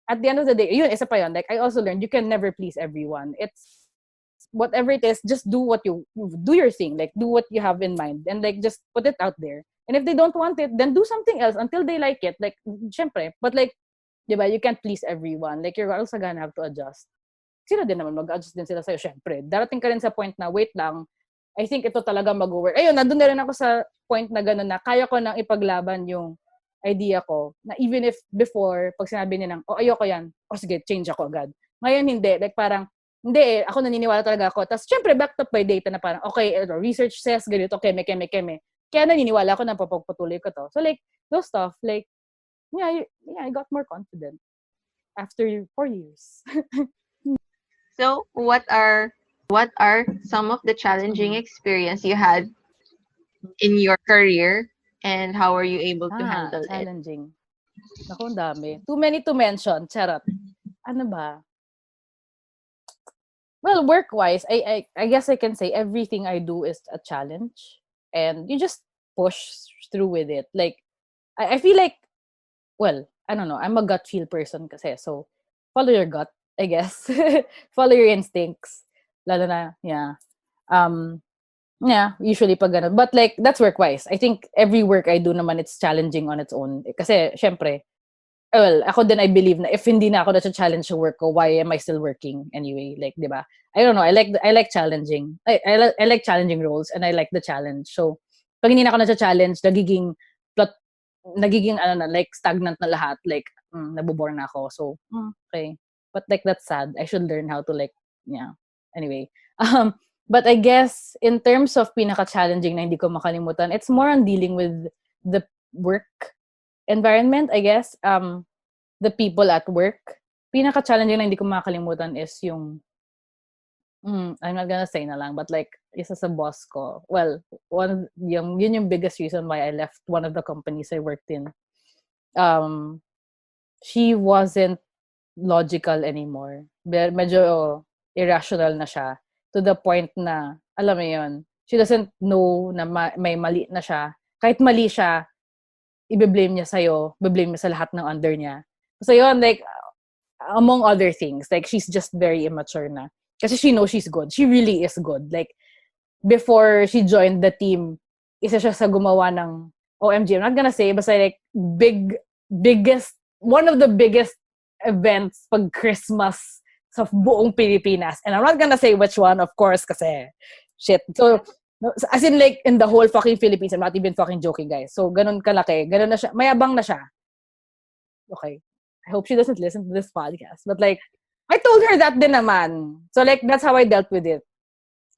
at the end of the day, yun, isa pa yun. Like, I also learned, you can never please everyone. It's, whatever it is, just do do your thing. Like, do what you have in mind. And, like, just put it out there. And if they don't want it, then do something else until they like it. Like, syempre. But, like, di ba, you can't please everyone. Like, you're also gonna have to adjust. Sila din naman, mag-adjust din sila sa'yo, syempre. Darating ka rin sa point na, wait lang, I think ito talaga mag-work. Ayun, nandun na rin ako sa point na gano'n na kaya ko nang ipaglaban yung idea ko na even if before, pag sinabi nilang, ayoko yan, sige, change ako agad. Ngayon, hindi. Like, parang, hindi ako naniniwala talaga ako. Tapos, syempre, backed up by data na parang, okay, research says, ganito, keme. Kaya naniniwala ako na papagpatuloy ko to. So, like, those stuff, like, yeah, I got more confident after 4 years. So, what are some of the challenging experience you had in your career, and how are you able to handle it? Challenging. Naku, ang dami. Too many to mention. Charot. Ano ba? Well, work-wise, I guess I can say everything I do is a challenge. And you just push through with it. Like, I feel like, well, I don't know. I'm a gut feel person kasi. So, follow your gut, I guess. Follow your instincts. Lalo na, yeah. Yeah, usually pag ganun. But like, that's work-wise. I think every work I do naman, it's challenging on its own. Kasi, syempre, well, ako din I believe na if hindi na ako na-challenge sa work ko, why am I still working anyway? Like, di ba? I don't know. I like challenging. I like challenging roles and I like the challenge. So, pag hindi na ako na-challenge, nagiging like stagnant na lahat. Like, nabobore na ako. So, okay. But like, that's sad. I should learn how to like, yeah. Anyway. But I guess, in terms of pinaka-challenging na hindi ko makalimutan, it's more on dealing with the work environment, I guess. The people at work. Pinaka-challenging na hindi ko makalimutan is yung, I'm not gonna say na lang, but like, isa sa boss ko. Well, yun yung biggest reason why I left one of the companies I worked in. She wasn't logical anymore. Medyo irrational na siya to the point na, alam mo yun, she doesn't know na may mali na siya. Kahit mali siya, i-blame niya sa'yo, i-blame niya sa lahat ng under niya. So yun, like, among other things, like, she's just very immature na. Kasi she knows she's good. She really is good. Like, before she joined the team, isa siya sa gumawa ng OMG, I'm not gonna say, basta like, one of the biggest events pag Christmas sa buong Pilipinas. And I'm not gonna say which one, of course, kasi shit. So, as in like, in the whole fucking Philippines, I'm not even fucking joking, guys. So, ganun kalaki. Ganun na siya. Mayabang na siya. Okay. I hope she doesn't listen to this podcast. But like, I told her that din naman. So like, that's how I dealt with it.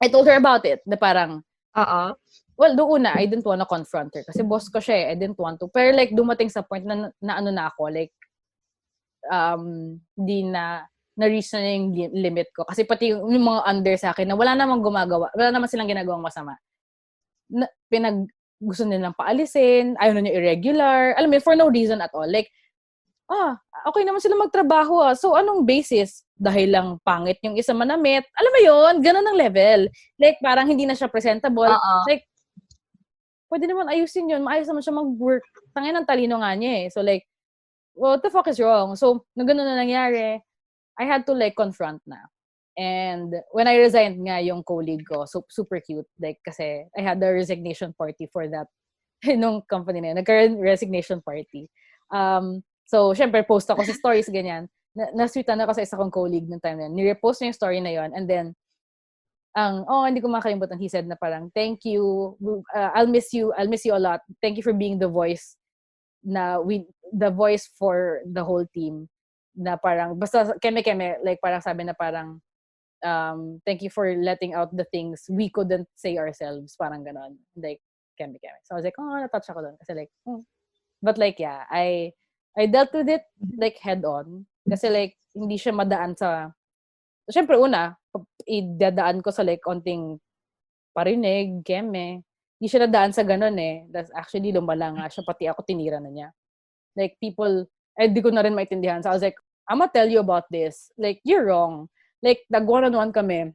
I told her about it. Na parang, well, doon una, I didn't want to confront her. Kasi boss ko siya eh. I didn't want to. Pero like, dumating sa point na ano na ako. Like, di na-reach na yung limit ko. Kasi pati yung mga under sa akin na wala namang silang ginagawang masama. Gusto nilang paalisin. Ayaw na niya irregular. Alam mo, for no reason at all. Like, okay naman sila magtrabaho So, anong basis? Dahil lang pangit yung isa manamit. Alam mo yun, ganun ang level. Like, parang hindi na siya presentable. Like, pwede naman ayusin yun. Maayos naman siya mag-work. Tangin ng talino nga niya eh. So, like, what the fuck is wrong? So, nung ganun na nangyari, I had to, like, confront na. And when I resigned nga yung colleague ko, so, super cute. Like, kasi I had a resignation party for that nung company na yun. Nagka-resignation party. So, syempre, post ako sa stories, ganyan. Na-sweetan ako sa isa kong colleague nung time na yun. Nirepost niya yung story na yun. And then, hindi ko makalimutan, he said na parang, thank you, I'll miss you a lot. Thank you for being the voice the voice for the whole team. Na parang, basta keme-keme, like parang sabi na parang, thank you for letting out the things we couldn't say ourselves. Parang ganon. Like, keme-keme. So, I was like, natouch ako doon. Kasi like, But like, yeah, I dealt with it like head on kasi like hindi siya madaan sa syempre una idadaan ko sa like konting parinig, keme. Hindi siya nadaan sa ganun eh. That's actually lumala nga siya pati ako tinira na niya. Like people di ko na rin maintindihan. So I was like, I'm gonna tell you about this. Like you're wrong. Like nag-one-on-one kami.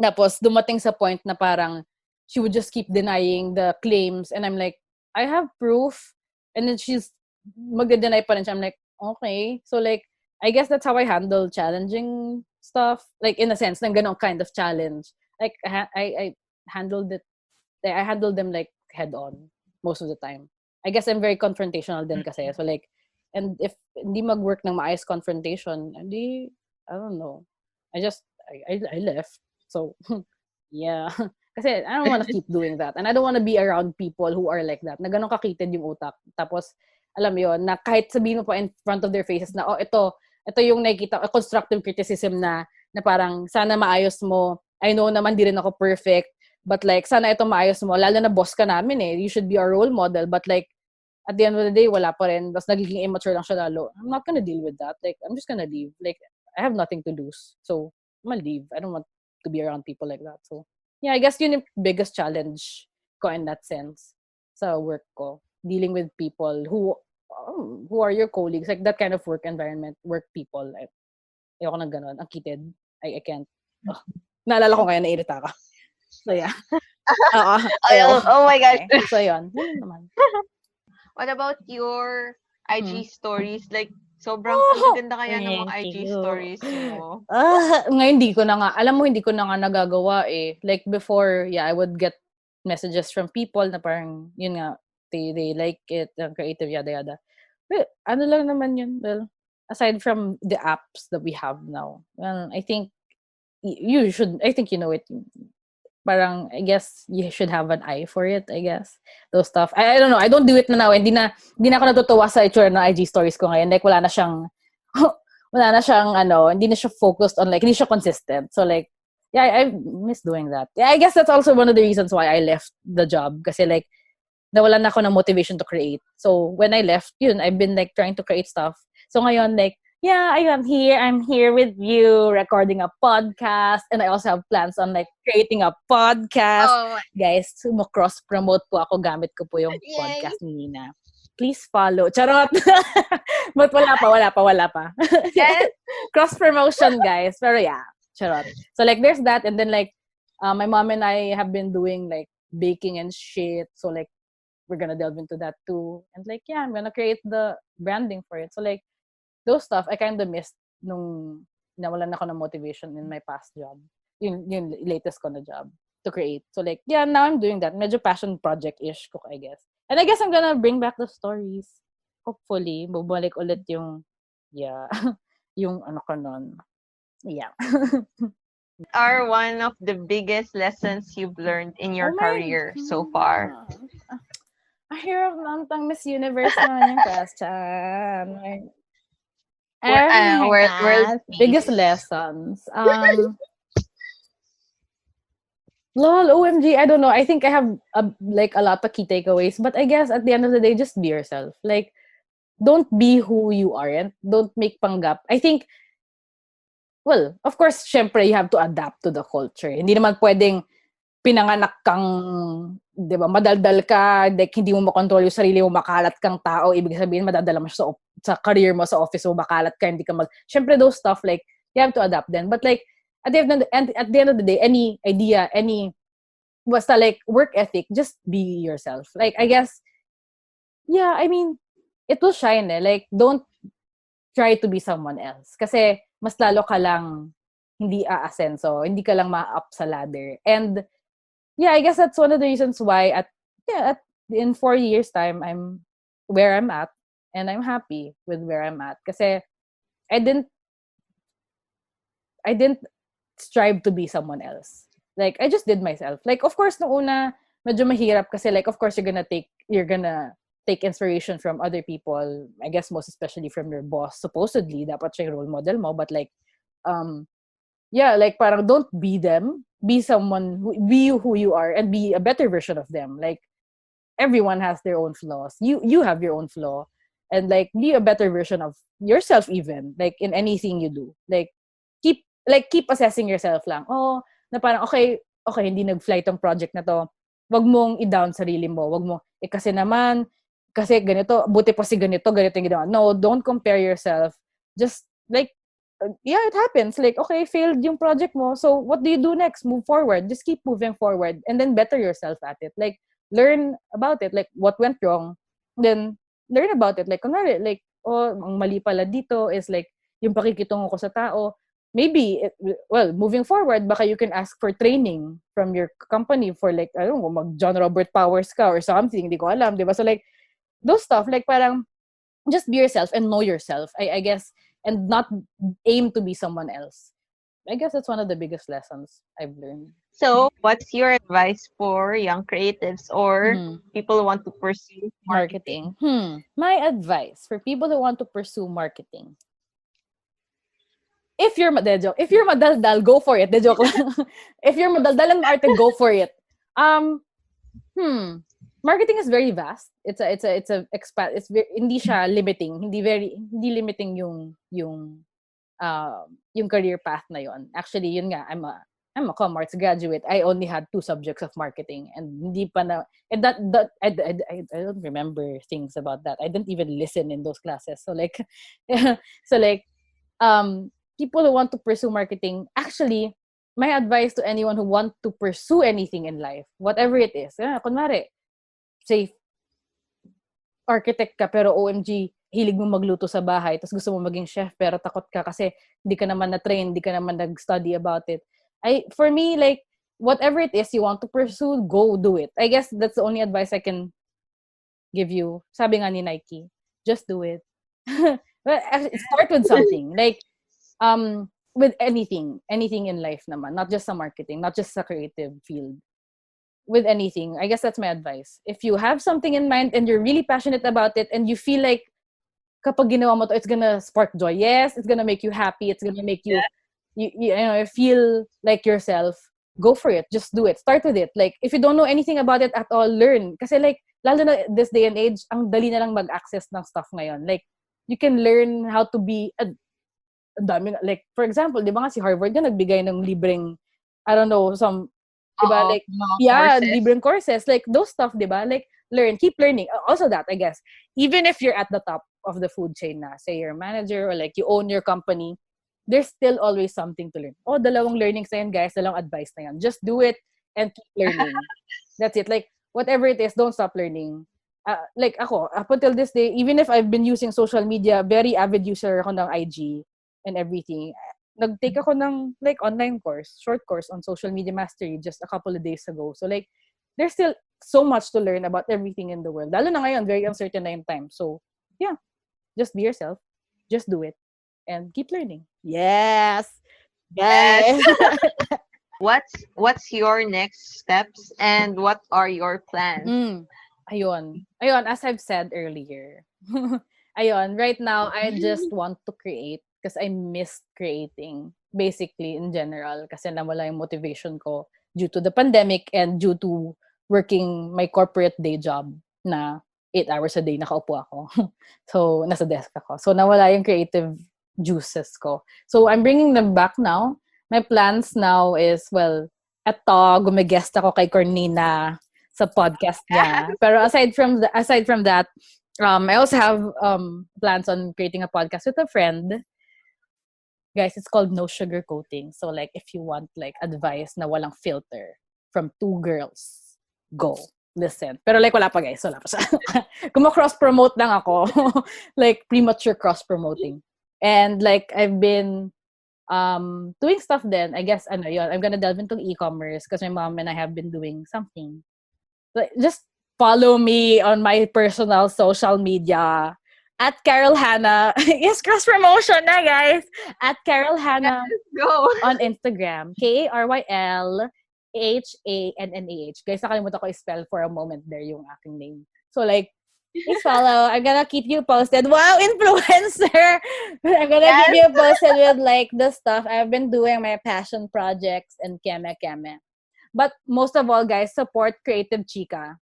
Tapos dumating sa point na parang she would just keep denying the claims and I'm like, I have proof. And then she's magde-deny pa rin siya. I'm like, okay. So like, I guess that's how I handle challenging stuff. Like in a sense, ng ganong kind of challenge. Like I handled it. I handled them like head on most of the time. I guess I'm very confrontational din kasi. So like, and if hindi mag-work ng maayos confrontation, hindi, I don't know. I left. So yeah. Kasi I don't want to keep doing that. And I don't want to be around people who are like that. Na ganun kakitid yung utak. Tapos, alam mo yun, na kahit sabihin mo pa in front of their faces na, ito yung nakikita, constructive criticism na parang, sana maayos mo. I know naman di rin ako perfect, but like, sana ito maayos mo. Lalo na boss ka namin eh. You should be our role model. But like, at the end of the day, wala pa rin. Tapos nagiging immature lang siya lalo. I'm not gonna deal with that. Like, I'm just gonna leave. Like, I have nothing to lose. So, I'm gonna leave. I don't want to be around people like that. So, yeah, I guess yun yung biggest challenge ko in that sense sa work ko. Dealing with people who are your colleagues, like that kind of work environment, work people. Ayoko na ganun. Ang kitid. I can't. Naalala ko ngayon, nairita ka. So, yeah. Oh my gosh. Okay. So, yun. Yun naman. What about your IG stories? Like, sobrang ganda kaya ng mga IG stories mo. Ngayon, hindi ko na nga nagagawa eh. Like before, yeah, I would get messages from people na parang, yun nga, they like it, creative, yada yada. But, ano lang naman yun? Well, aside from the apps that we have now, well, I think you know it. Parang, I guess, you should have an eye for it, I guess. Those stuff. I don't know. I don't do it na now. Hindi na ako natutuwa sa itsura ng IG stories ko ngayon. Like, wala na siyang, hindi na siya focused on, like, hindi siya consistent. So, like, yeah, I miss doing that. Yeah, I guess that's also one of the reasons why I left the job. Kasi, like, nawalan na ako ng motivation to create. So, when I left, I've been, like, trying to create stuff. So, ngayon, like, yeah, I'm here with you recording a podcast and I also have plans on like creating a podcast. Guys, cross-promote po ako, gamit ko po yung podcast ni Nina. Please follow. Charot! But wala pa. Yes. Cross promotion, guys. Pero yeah, charot. So like there's that, and then like my mom and I have been doing like baking and shit. So like we're gonna delve into that too. And like yeah, I'm gonna create the branding for it. So like those stuff I kind of missed nung nawalan ako ng motivation in my past job. Yung latest ko na job to create. So like yeah, now I'm doing that. Medyo passion project-ish ko, I guess. And I guess I'm gonna bring back the stories. Hopefully, bubalik ulit yung yeah, yung ano ko nun. Yeah. Are one of the biggest lessons you've learned in your Oh my career so far? God. Hirap na ang Miss Universe naman yung question. Like, oh my World God. peace. Biggest lessons. Lol, OMG, I don't know. I think I have like a lot of key takeaways, but I guess at the end of the day, just be yourself. Like, don't be who you aren't. Don't make panggap. I think, well, of course, syempre, you have to adapt to the culture. Hindi naman pwedeng pinanganak kang, di ba, madaldal ka, like, hindi mo makontrol yung sarili mo, makalat kang tao, ibig sabihin, madadala mo siya sa career mo, sa office mo, makalat ka, hindi ka syempre, those stuff, like, you have to adapt then. But, like, at the end of the day, any idea, basta, like, work ethic, just be yourself. Like, I guess, yeah, I mean, it will shine, eh. Like, don't try to be someone else. Kasi, mas lalo ka lang hindi aasenso, hindi ka lang ma-up sa ladder. And, yeah, I guess that's one of the reasons why in 4 years time I'm where I'm at, and I'm happy with where I'm at kasi I didn't strive to be someone else. Like I just did myself. Like of course nung una medyo mahirap kasi like of course you're gonna take inspiration from other people. I guess most especially from your boss. Supposedly dapat siya yung role model mo, but like yeah, like parang don't be them. Be be who you are and be a better version of them. Like everyone has their own flaws. You have your own flaw, and like be a better version of yourself even like in anything you do. Like keep assessing yourself lang. Oh, na parang okay, hindi nag-fly tong project na to. Wag mong i-down sarili mo. Wag mo kasi naman kasi ganito, buti pa si ganito yung ginawa. No, don't compare yourself. Just like yeah, it happens. Like, okay, failed yung project mo. So, what do you do next? Move forward. Just keep moving forward and then better yourself at it. Like, learn about it. Like, what went wrong? Then, learn about it. Like, kunwari, like, oh, ang mali pala dito is like, yung pakikitungo ko sa tao. Maybe, moving forward, baka you can ask for training from your company for like, I don't know, mag John Robert Powers ka or something. Hindi ko alam, di ba? So, like, those stuff, like, parang, just be yourself and know yourself. I guess, and not aim to be someone else. I guess that's one of the biggest lessons I've learned. So, what's your advice for young creatives or people who want to pursue marketing? My advice for people who want to pursue marketing. If you're madaldal, go for it. De joke lang. If you're madaldal and arte, go for it. Marketing is very vast. It's hindi siya limiting. Hindi limiting yung career path na yon. Actually, yun nga, I'm a commerce graduate. I only had 2 subjects of marketing and hindi pa na and that I don't remember things about that. I didn't even listen in those classes. So like people who want to pursue marketing, actually my advice to anyone who want to pursue anything in life, whatever it is, kunwari, say, architect ka pero OMG, hilig mo magluto sa bahay, tapos gusto mo maging chef pero takot ka kasi hindi ka naman na-train, hindi ka naman nag-study about it. For me, like, whatever it is you want to pursue, go do it. I guess that's the only advice I can give you. Sabi nga ni Nike, just do it. Start with something. Like, with anything in life naman, not just sa marketing, not just sa creative field. With anything, I guess that's my advice. If you have something in mind and you're really passionate about it and you feel like kapag ginawa mo to, it's gonna spark joy. Yes, it's gonna make you happy. It's gonna make you, you know, feel like yourself. Go for it. Just do it. Start with it. Like, if you don't know anything about it at all, learn. Kasi like, lalo na this day and age, ang dali na lang mag-access ng stuff ngayon. Like, you can learn how to be dami, like, for example, di ba nga si Harvard na nagbigay ng libreng, I don't know, some, di ba, like, courses. libreng courses, like, those stuff, di ba, like, keep learning. Also that, I guess, even if you're at the top of the food chain na, say you're a manager or like you own your company, there's still always something to learn. Oh, dalawang learnings na yun, guys. Dalawang advice na yun. Just do it and keep learning. That's it. Like, whatever it is, don't stop learning. Like ako, up until this day, even if I've been using social media, very avid user ako ng IG and everything, nag-take ako ng like online course, short course on social media mastery just a couple of days ago. So like, there's still so much to learn about everything in the world. Lalo na ngayon, very uncertain na yung time. So, yeah, just be yourself. Just do it. And keep learning. Yes! Guys! What's your next steps and what are your plans? Ayun, as I've said earlier. Right now, I just want to create because I missed creating basically in general kasi nawala yung motivation ko due to the pandemic and due to working my corporate day job na 8 hours a day nakaupo ako. So, nasa desk ako. So, nawala yung creative juices ko. So, I'm bringing them back now. My plans now is, well, gume-guest ako kay Cornina sa podcast niya. Pero aside from that, I also have plans on creating a podcast with a friend. Guys, it's called No Sugar Coating. So like if you want like advice na walang filter from two girls, go. Listen. Pero like wala pa guys, wala pa siya. Kung cross-promote lang ako, like premature cross-promoting. And like I've been doing stuff then, I guess I'm gonna delve into e-commerce because my mom and I have been doing something. Like, just follow me on my personal social media at Karyl Hannah. Yes, cross promotion na guys. At Karyl Hannah Go. on Instagram. KARYLHANNAH. Guys, nakalimutan ko i-spell for a moment there yung aking name. So like, please follow. I'm gonna keep you posted. Wow, influencer! I'm gonna keep you posted with like the stuff I've been doing, my passion projects and keme. But most of all, guys, support Creative Chika.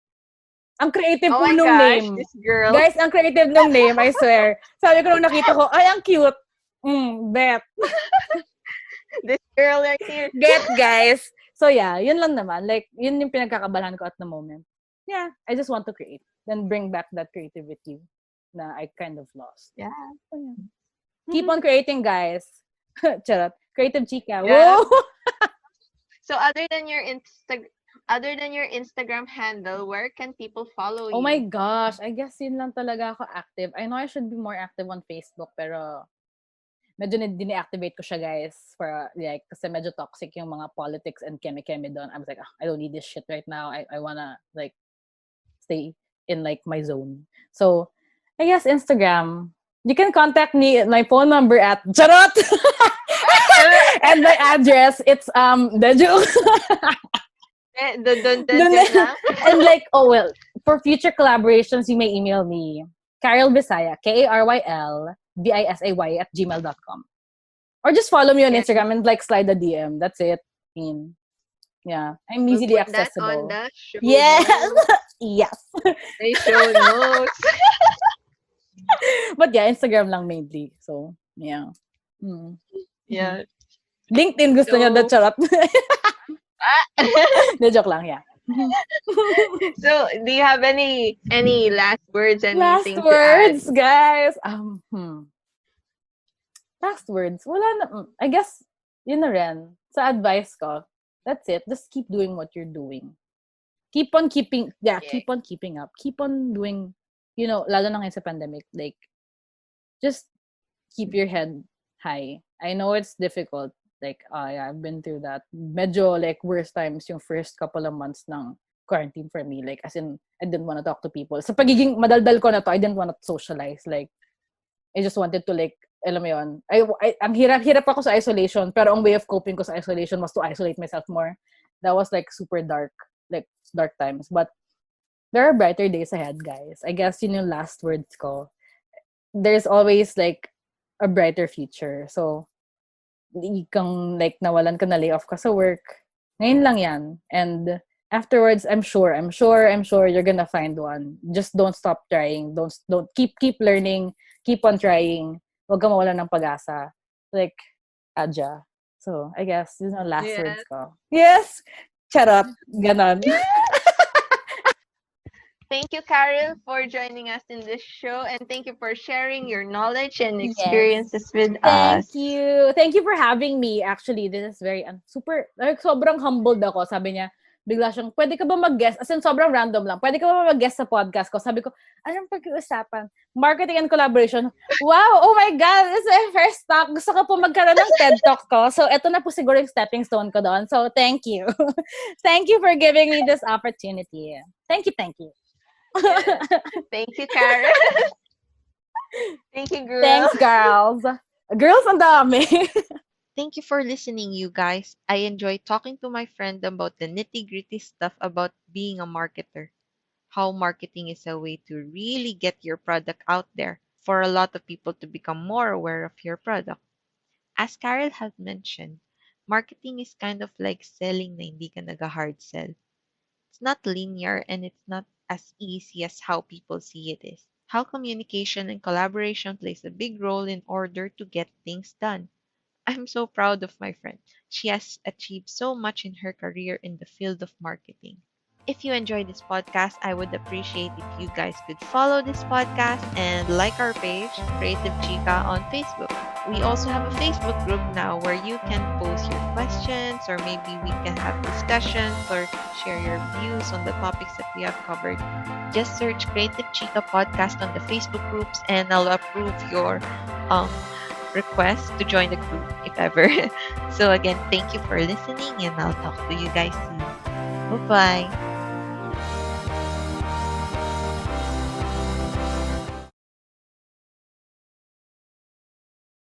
Ang creative po nung name. This girl. Guys, ang creative nung name, I swear. Sabi ko nung nakita ko, ay, ang cute. Bet. This girl right here. Bet, guys. So yeah, yun lang naman. Like, yun yung pinagkakabalan ko at the moment. Yeah, I just want to create. Then bring back that creativity na I kind of lost. Yeah. So, yeah. Keep on creating, guys. Charot. Creative Chika. Yeah. Whoa! So other than your Instagram handle, where can people follow you? Oh my gosh, I guess yun lang talaga ako active. I know I should be more active on Facebook, pero medyo dine-activate ko siya, guys, for like kasi medyo toxic yung mga politics and keme-keme doon. I was like, I don't need this shit right now. I wanna like stay in like my zone. So, I guess Instagram. You can contact me at my phone number at Charot! And my address, it's the joke. And like, oh well, for future collaborations, you may email me, Karyl Visaya, KARYLVISAY @gmail.com. Or just follow me on Instagram and like slide the DM. That's it. Yeah, I'm easily we'll put accessible. That on the show yes, notes. yes. They show notes. But yeah, Instagram lang mainly. So yeah. Yeah. LinkedIn gusto niya the charot. The joke lang, yeah. So, do you have any last words? Last Anything words, to add? guys. Last words. Wala na. I guess, yun na rin. Sa advice ko, that's it. Just keep doing what you're doing. Keep on keeping up. Keep on doing, lalo na ngayon sa pandemic, like, just keep your head high. I know it's difficult. Like, I've been through that. Medyo, like, worst times yung first couple of months ng quarantine for me. Like, as in, I didn't want to talk to people. Sa pagiging madaldal ko na to, I didn't want to socialize. Like, I just wanted to, like, alam mo yun, ang hirap ako sa isolation, pero ang way of coping ko sa isolation was to isolate myself more. That was, like, super dark. Like, dark times. But, there are brighter days ahead, guys. I guess yun yung last words ko. There's always, like, a brighter future. So, kang like nawalan ka na layoff ka sa work. Ngayon lang yan. And afterwards, I'm sure you're gonna find one. Just don't stop trying. Don't keep learning. Keep on trying. Huwag ka mawalan ng pag-asa. Like, Adja. So, I guess, yun ang last words ko. Yes! Charot. Ganon. Thank you, Karyl, for joining us in this show, and thank you for sharing your knowledge and Yes. experiences with Thank us. you. Thank you for having me. Actually, this is very super like sobrang humbled ako. Sabi niya, bigla siyang, "Pwede ka ba mag-guest?" As in sobrang random lang. "Pwede ka ba mag-guest sa podcast ko?" Sabi ko, "Anong pag-uusapan?" Marketing and collaboration. Wow! Oh my God! This is my first talk. Gusto ko po magkaroon ng TED Talk ko. So, eto na po siguro yung stepping stone ko doon. So, thank you. Thank you for giving me this opportunity. Thank you, thank you. Yes. Thank you, Karyl. Thank you, girl. Thanks, girls. Girls, ang dami. Thank you for listening, you guys. I enjoy talking to my friend about the nitty-gritty stuff about being a marketer. How marketing is a way to really get your product out there for a lot of people to become more aware of your product. As Carol had mentioned, marketing is kind of like selling na hindi ka nag-hard sell. It's not linear and it's not as easy as how people see it is. How communication and collaboration plays a big role in order to get things done. I'm so proud of my friend. She has achieved so much in her career in the field of marketing. If you enjoyed this podcast, I would appreciate if you guys could follow this podcast and like our page, Creative Chica, on Facebook. We also have a Facebook group now where you can post your questions or maybe we can have discussions or share your views on the topics that we have covered. Just search Creative Chica Podcast on the Facebook groups and I'll approve your um, request to join the group if ever. So again, thank you for listening and I'll talk to you guys soon. Bye-bye.